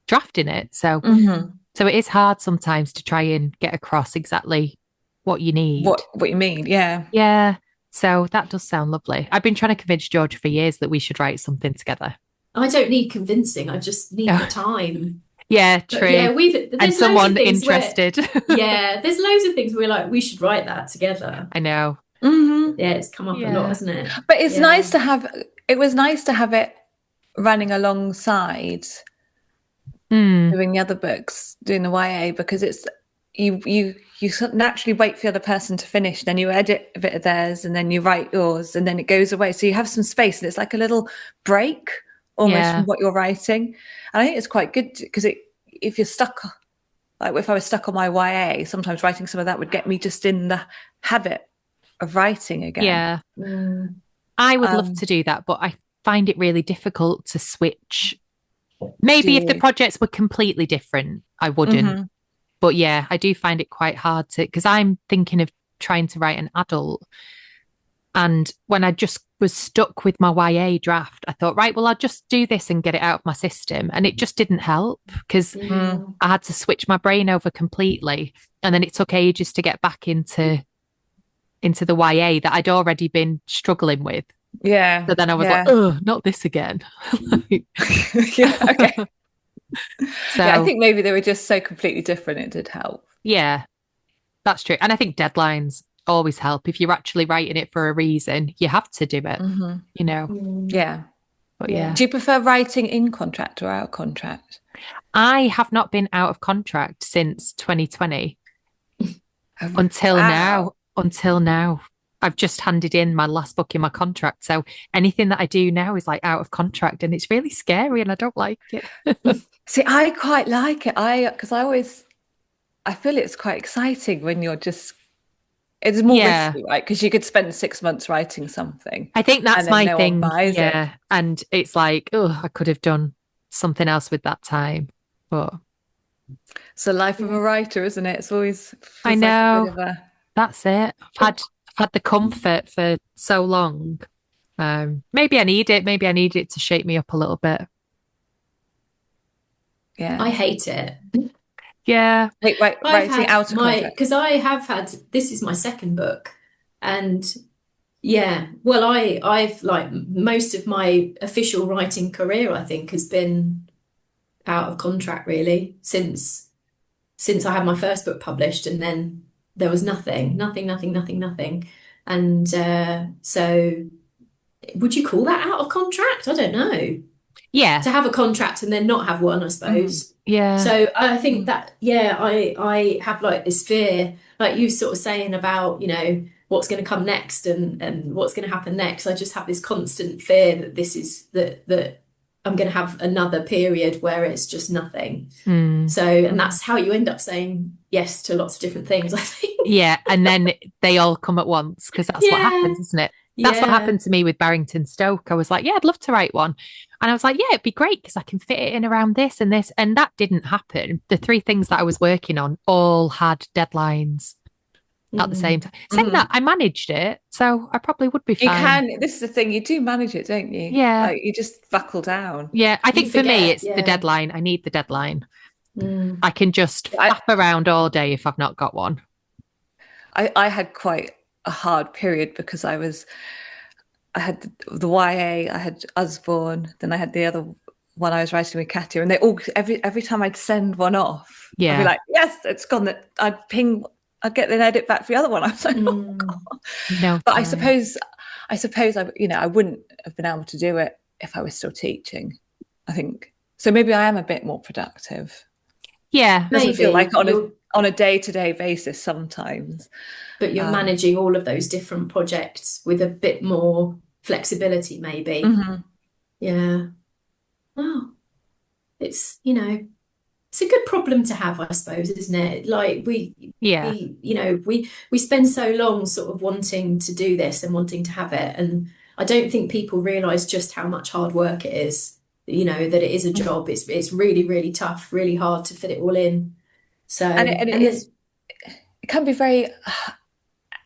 drafting it. So it is hard sometimes to try and get across exactly what you need. What you mean, yeah. Yeah. So that does sound lovely. I've been trying to convince Georgia for years that we should write something together. I don't need convincing, I just need the time. Yeah, true. But yeah, there's and someone interested. There's loads of things we're like, we should write that together. I know. Yeah, it's come up a lot, hasn't it? But it's nice to have. It was nice to have it running alongside doing the other books, doing the YA, because it's you naturally wait for the other person to finish, then you edit a bit of theirs, and then you write yours, and then it goes away. So you have some space, and it's like a little break almost from what you're writing. And I think it's quite good because if you're stuck, like if I was stuck on my YA, sometimes writing some of that would get me just in the habit of writing again. Yeah. I would love to do that, but I find it really difficult to switch. Maybe if the projects were completely different, I wouldn't. But yeah, I do find it quite hard to, because I'm thinking of trying to write an adult. And when I just was stuck with my YA draft, I thought, right, well, I'll just do this and get it out of my system. And it just didn't help because I had to switch my brain over completely. And then it took ages to get back into the YA that I'd already been struggling with. Yeah. So then I was like, oh, not this again. Okay. So I think maybe they were just so completely different. It did help. Yeah, that's true. And I think deadlines always help. If you're actually writing it for a reason, you have to do it, Yeah. But yeah. Do you prefer writing in contract or out of contract? I have not been out of contract since 2020 until now. I've just handed in my last book in my contract. So anything that I do now is like out of contract, and it's really scary and I don't like it. See, I quite like it. Because I feel it's quite exciting when you're just, it's more risky, right? Because you could spend 6 months writing something. I think that's my thing. Yeah. And it's like, oh, I could have done something else with that time. But it's the life of a writer, isn't it? It's always, I know. That's it. I've had the comfort for so long. Maybe I need it. Maybe I need it to shake me up a little bit. Yeah. I hate it. Yeah. Writing out a contract. because I have had, this is my second book, and yeah, well, I've like most of my official writing career, I think, has been out of contract really since I had my first book published, and then there was nothing. And so would you call that out of contract? I don't know. Yeah. To have a contract and then not have one, I suppose. Yeah. So I think that, yeah, I have like this fear, like you sort of saying about, what's going to come next and what's going to happen next. I just have this constant fear that that I'm going to have another period where it's just nothing. So, and that's how you end up saying yes to lots of different things, I think. Yeah. And then they all come at once because that's what Yeah. happens, isn't it? That's what Yeah. happened to me with Barrington Stoke. I was like, yeah, I'd love to write one. And I was like, yeah, it'd be great because I can fit it in around this and this. And that didn't happen. The three things that I was working on all had deadlines at the same time. Saying that, I managed it. So I probably would be You fine. can, this is the thing, you do manage it, don't you? Yeah. Like, you just buckle down. Yeah. I think for me, forget, it's the deadline. I need the deadline. Mm. I can just flap around all day if I've not got one. I had quite a hard period because I had the YA, I had Usborne, then I had the other one I was writing with Katya, and they all every time I'd send one off, I'd be like, yes, it's gone. That I'd get an edit back for the other one. I was like, oh God. No, but I suppose I wouldn't have been able to do it if I was still teaching. I think so. Maybe I am a bit more productive. Yeah, it doesn't feel like on a day-to-day basis sometimes. But you're managing all of those different projects with a bit more flexibility, maybe. Yeah. Well, it's it's a good problem to have, I suppose, isn't it? Like we spend so long sort of wanting to do this and wanting to have it, and I don't think people realize just how much hard work it is. That it is a job. It's really, really tough, really hard to fit it all in. So it can be very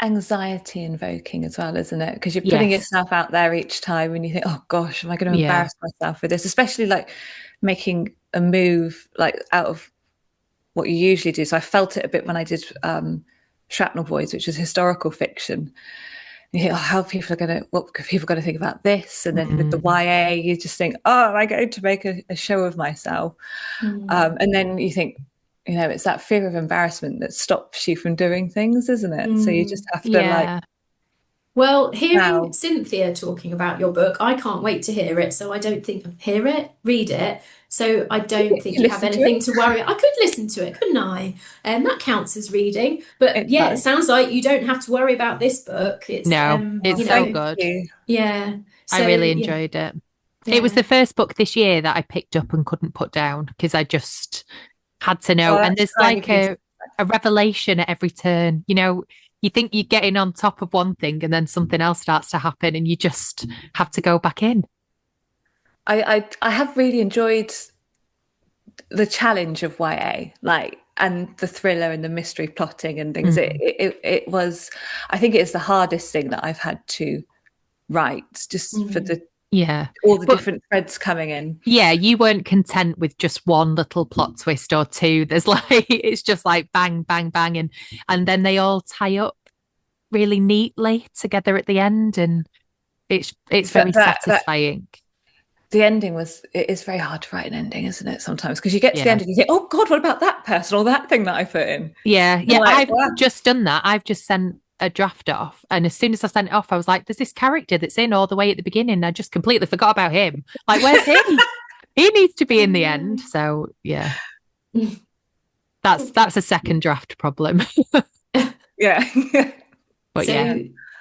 anxiety invoking as well, isn't it? Because you're putting yourself out there each time and you think, oh gosh, am I going to embarrass myself with this? Especially like making a move like out of what you usually do. So I felt it a bit when I did Shrapnel Boys, which is historical fiction. You think, what are people going to think about this? And then with the YA, you just think, oh, am I going to make a show of myself? And then you think, it's that fear of embarrassment that stops you from doing things, isn't it? So you just have to Well, hearing Cynthia talking about your book, I can't wait to hear it. So I don't think read it. So I don't think you have anything to worry. I could listen to it, couldn't I? And that counts as reading. But it sounds like you don't have to worry about this book. It's so good. Yeah. So, I really enjoyed it. Yeah. It was the first book this year that I picked up and couldn't put down because I just had to know. And there's like a revelation at every turn. You think you're getting on top of one thing and then something else starts to happen and you just have to go back in. I have really enjoyed the challenge of YA, and the thriller and the mystery plotting and things. It was, I think it's the hardest thing that I've had to write, just for all the different threads coming in. Yeah, you weren't content with just one little plot twist or two. There's it's just like bang, bang, bang, and then they all tie up really neatly together at the end, and it's very satisfying. The ending it is very hard to write an ending, isn't it? Sometimes because you get to the end and you think, oh God, what about that person or that thing that I put in? Yeah. I've just done that. I've just sent a draft off, and as soon as I sent it off, I was like, there's this character that's in all the way at the beginning. I just completely forgot about him. Like, where's he? He needs to be in the end. So yeah, that's a second draft problem. Yeah. But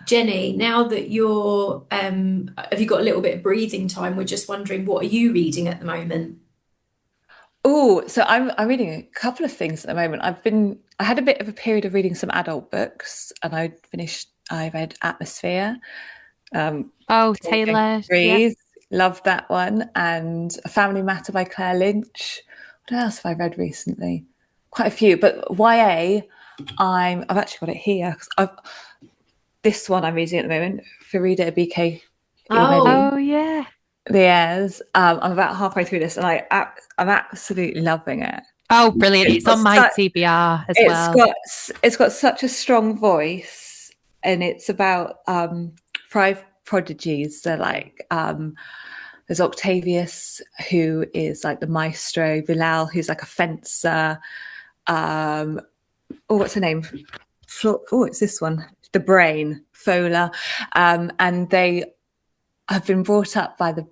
Jenny, now that you're have you got a little bit of breathing time? We're just wondering, what are you reading at the moment? Oh, so I'm reading a couple of things at the moment. I had a bit of a period of reading some adult books, and I read Atmosphere. Taylor Breeze, loved that one, and A Family Matter by Claire Lynch. What else have I read recently? Quite a few, but YA, I've actually got it here. This one I'm reading at the moment, Farida BK. Oh yeah. Yes, I'm about halfway through this, and I'm absolutely loving it. Oh, brilliant. It's on my TBR as well. It's got such a strong voice, and it's about five prodigies. They're like there's Octavius, who is like the maestro, Bilal, who's like a fencer, what's her name? It's this one, the brain, Fola, and they have been brought up by the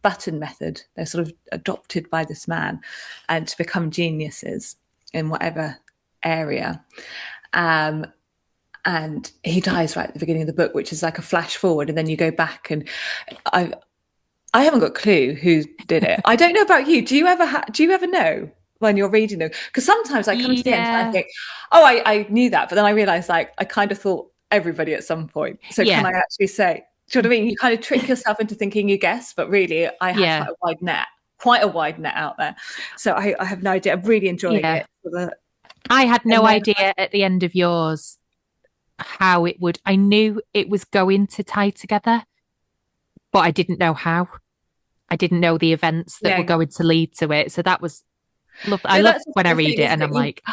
button method. They're sort of adopted by this man and to become geniuses in whatever area. And he dies right at the beginning of the book, which is like a flash forward, and then you go back, and I haven't got a clue who did it. I don't know about you. Do you ever know when you're reading them? Because sometimes I come to the end and I think, oh, I knew that, but then I realize like I kind of thought everybody at some point. So can I actually say? Do you know what I mean? You kind of trick yourself into thinking you guess, but really I have quite a wide net out there. So I have no idea. I'm really enjoying it. I had no idea at the end of yours how it would. I knew it was going to tie together, but I didn't know how. I didn't know the events that were going to lead to it. So that was lovely. I love when I read it and I'm like...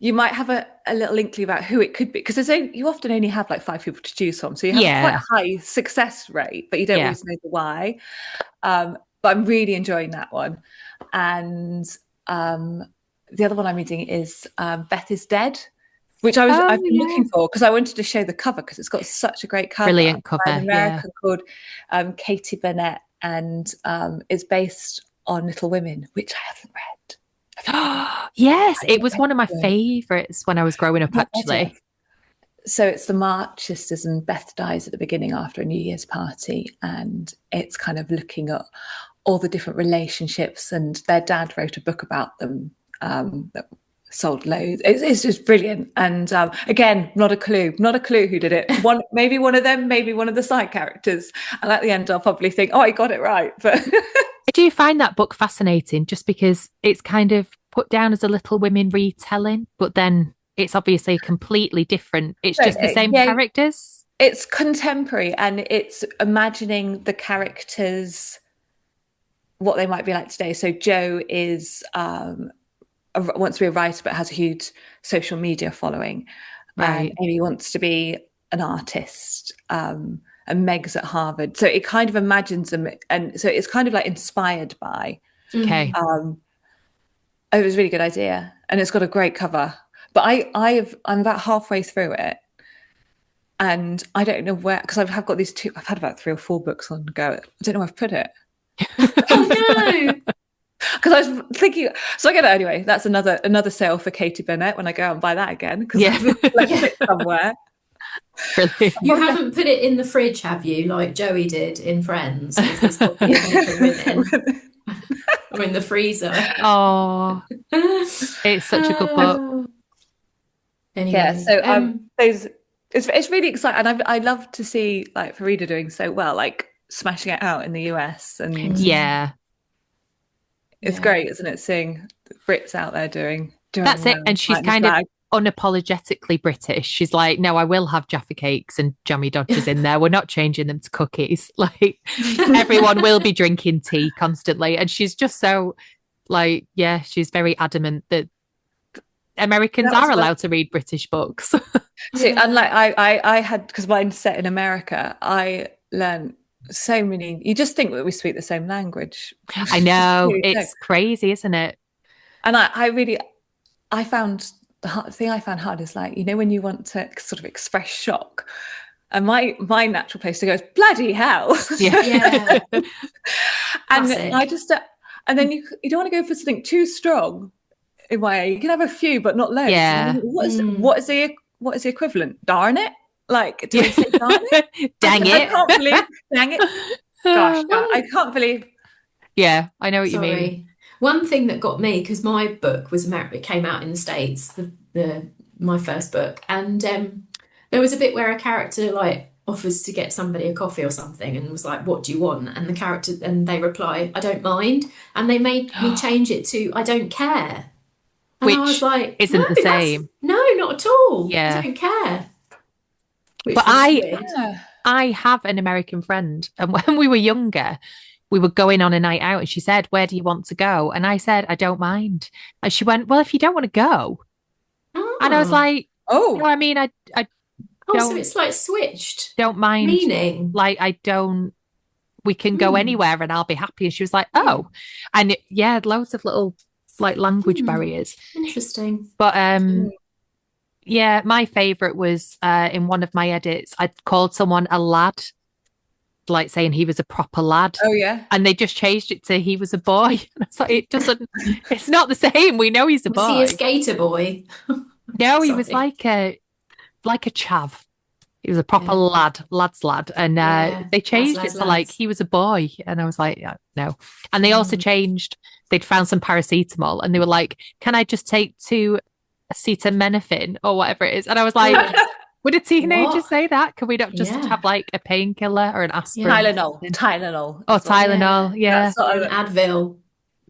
You might have a little inkling about who it could be, because you often only have like 5 people to choose from. So you have quite a high success rate, but you don't always know the why. But I'm really enjoying that one. And the other one I'm reading is Beth is Dead, which I've been looking for because I wanted to show the cover because it's got such a great cover. Brilliant cover. By an American called Katie Burnett, and it's based on Little Women, which I haven't read. Yes, it was one of my favorites when I was growing up, actually. So it's the March sisters, and Beth dies at the beginning after a New Year's party, and it's kind of looking at all the different relationships, and their dad wrote a book about them that sold loads. It's just brilliant. And again, not a clue who did it. Maybe one of them, maybe one of the side characters, and at the end I'll probably think, oh, I got it right. But I do find that book fascinating just because it's kind of put down as a Little Women retelling, but then it's obviously completely different. It's just the same characters. It's contemporary, and it's imagining the characters, what they might be like today. So Jo is wants to be a writer but has a huge social media following. Right. And Amy wants to be an artist. And Meg's at Harvard. So it kind of imagines them, and so it's kind of like inspired by. Okay. It was a really good idea, and it's got a great cover. But I'm about halfway through it, and I don't know where, because I've got these two. I've had about 3 or 4 books on go. I don't know where I've put it. Oh no! Because I was thinking, so I get it anyway. That's another sale for Katie Burnett when I go out and buy that again, because I've left it somewhere. Brilliant. You haven't put it in the fridge, have you, like Joey did in Friends? With his copy of Little Women, or in the freezer? Oh, it's such a good book. Anyway, yeah. So it's really exciting, and I love to see like Farida doing so well, like smashing it out in the US, and it's great, isn't it? Seeing Brits out there doing that's it, and she's kind of unapologetically British. She's like, no, I will have Jaffa cakes and jammy dodgers in there. We're not changing them to cookies. Like, everyone will be drinking tea constantly. And she's just so like, she's very adamant that Americans are allowed to read British books. See, and like I had, because mine's set in America, I learned so many. You just think that we speak the same language. I know, it's crazy, isn't it? And I found the thing I found hard is like, you know, when you want to sort of express shock, and my natural place to go is bloody hell. Yeah. And I just and then you don't want to go for something too strong. In way, you can have a few, but not loads. Yeah. What is the equivalent? Darn it! Like, do we say darn it? Dang it! I can't believe. Dang it! Gosh, I can't believe. Yeah, I know what you mean. One thing that got me, because my book was it came out in the States, my first book, and there was a bit where a character like offers to get somebody a coffee or something, and was like, "What do you want?" And they reply, "I don't mind," and they made me change it to "I don't care," and which I was like, isn't the same. No, not at all. Yeah, I don't care. But I have an American friend, and when we were younger, we were going on a night out, and she said, "Where do you want to go?" And I said, "I don't mind." And she went, "Well, if you don't want to go," and I was Ah. like, "No, Oh, I mean, I Oh, so don't it's like switched mind. meaning. Like, I don't. We can go Hmm. anywhere, and I'll be happy." And she was like, Yeah. "Oh," and yeah, loads of little like language barriers. Interesting. But yeah, my favorite was in one of my edits, I called someone a lad, like saying he was a proper lad. oh yeah. And they just changed it to he was a boy. And I was like, it's not the same. We know he's a Was he a boy. skater boy? No, he was Sorry. like a chav. He was a proper Yeah. lad's lad. And Yeah. they Lads, changed it lads, to like lads. he was a boy. And I was like, yeah, no. And they also changed, they'd found some paracetamol and they were like, can I just take 2 acetaminophen or whatever it is? And I was like, Oh, would a teenager what? say that? Can we not just Yeah. have like a painkiller or an aspirin? Yeah. Tylenol Or is what. Tylenol? Yeah. That's Or what an Advil.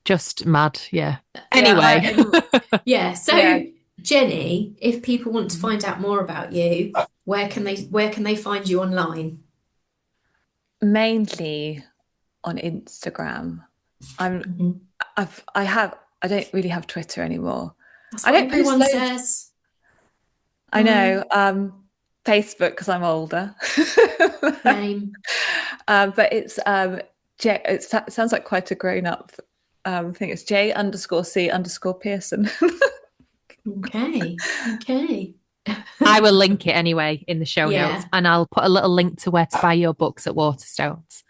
Just mad. Yeah. yeah. Anyway. Yeah. So, Yeah. Jenny, if people want to find out more about you, where can they find you online? Mainly on Instagram. Mhm. I don't really have Twitter anymore. That's I what don't post everyone loads. says. I No, know. Facebook because I'm older. same. But it's J. It sounds like quite a grown-up thing. It's J_C_Pearson. Okay. Okay. I will link it anyway in the show notes, Yeah. and I'll put a little link to where to buy your books at Waterstones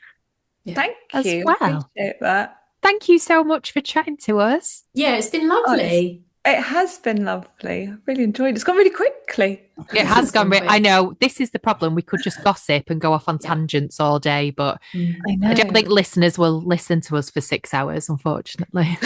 Yeah. Thank as you. well. Appreciate that. Thank you so much for chatting to us. Yeah, it's been Oh, lovely. it has been lovely. I really enjoyed it. It's gone really quickly. It has gone. quick. I know this is the problem. We could just gossip and go off on Yeah. tangents all day, but Mm. I know. I don't think listeners will listen to us for 6 hours, unfortunately.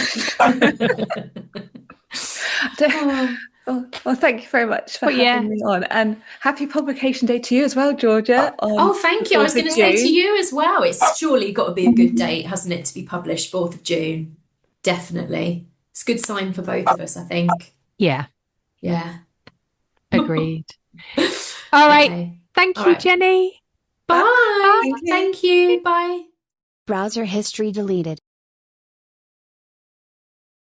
Oh, Well, thank you very much for having me on, and happy publication day to you as well, Georgia. oh, thank you. I was going to say to June. you as well, it's surely got to be a good date, hasn't it, to be published, 4th of June. Definitely. It's a good sign for both of us, I think. Yeah, Yeah. agreed. All right. Okay. Thank All you, right. Jenny. Bye. Thank you. Thank you. Bye. Browser history deleted.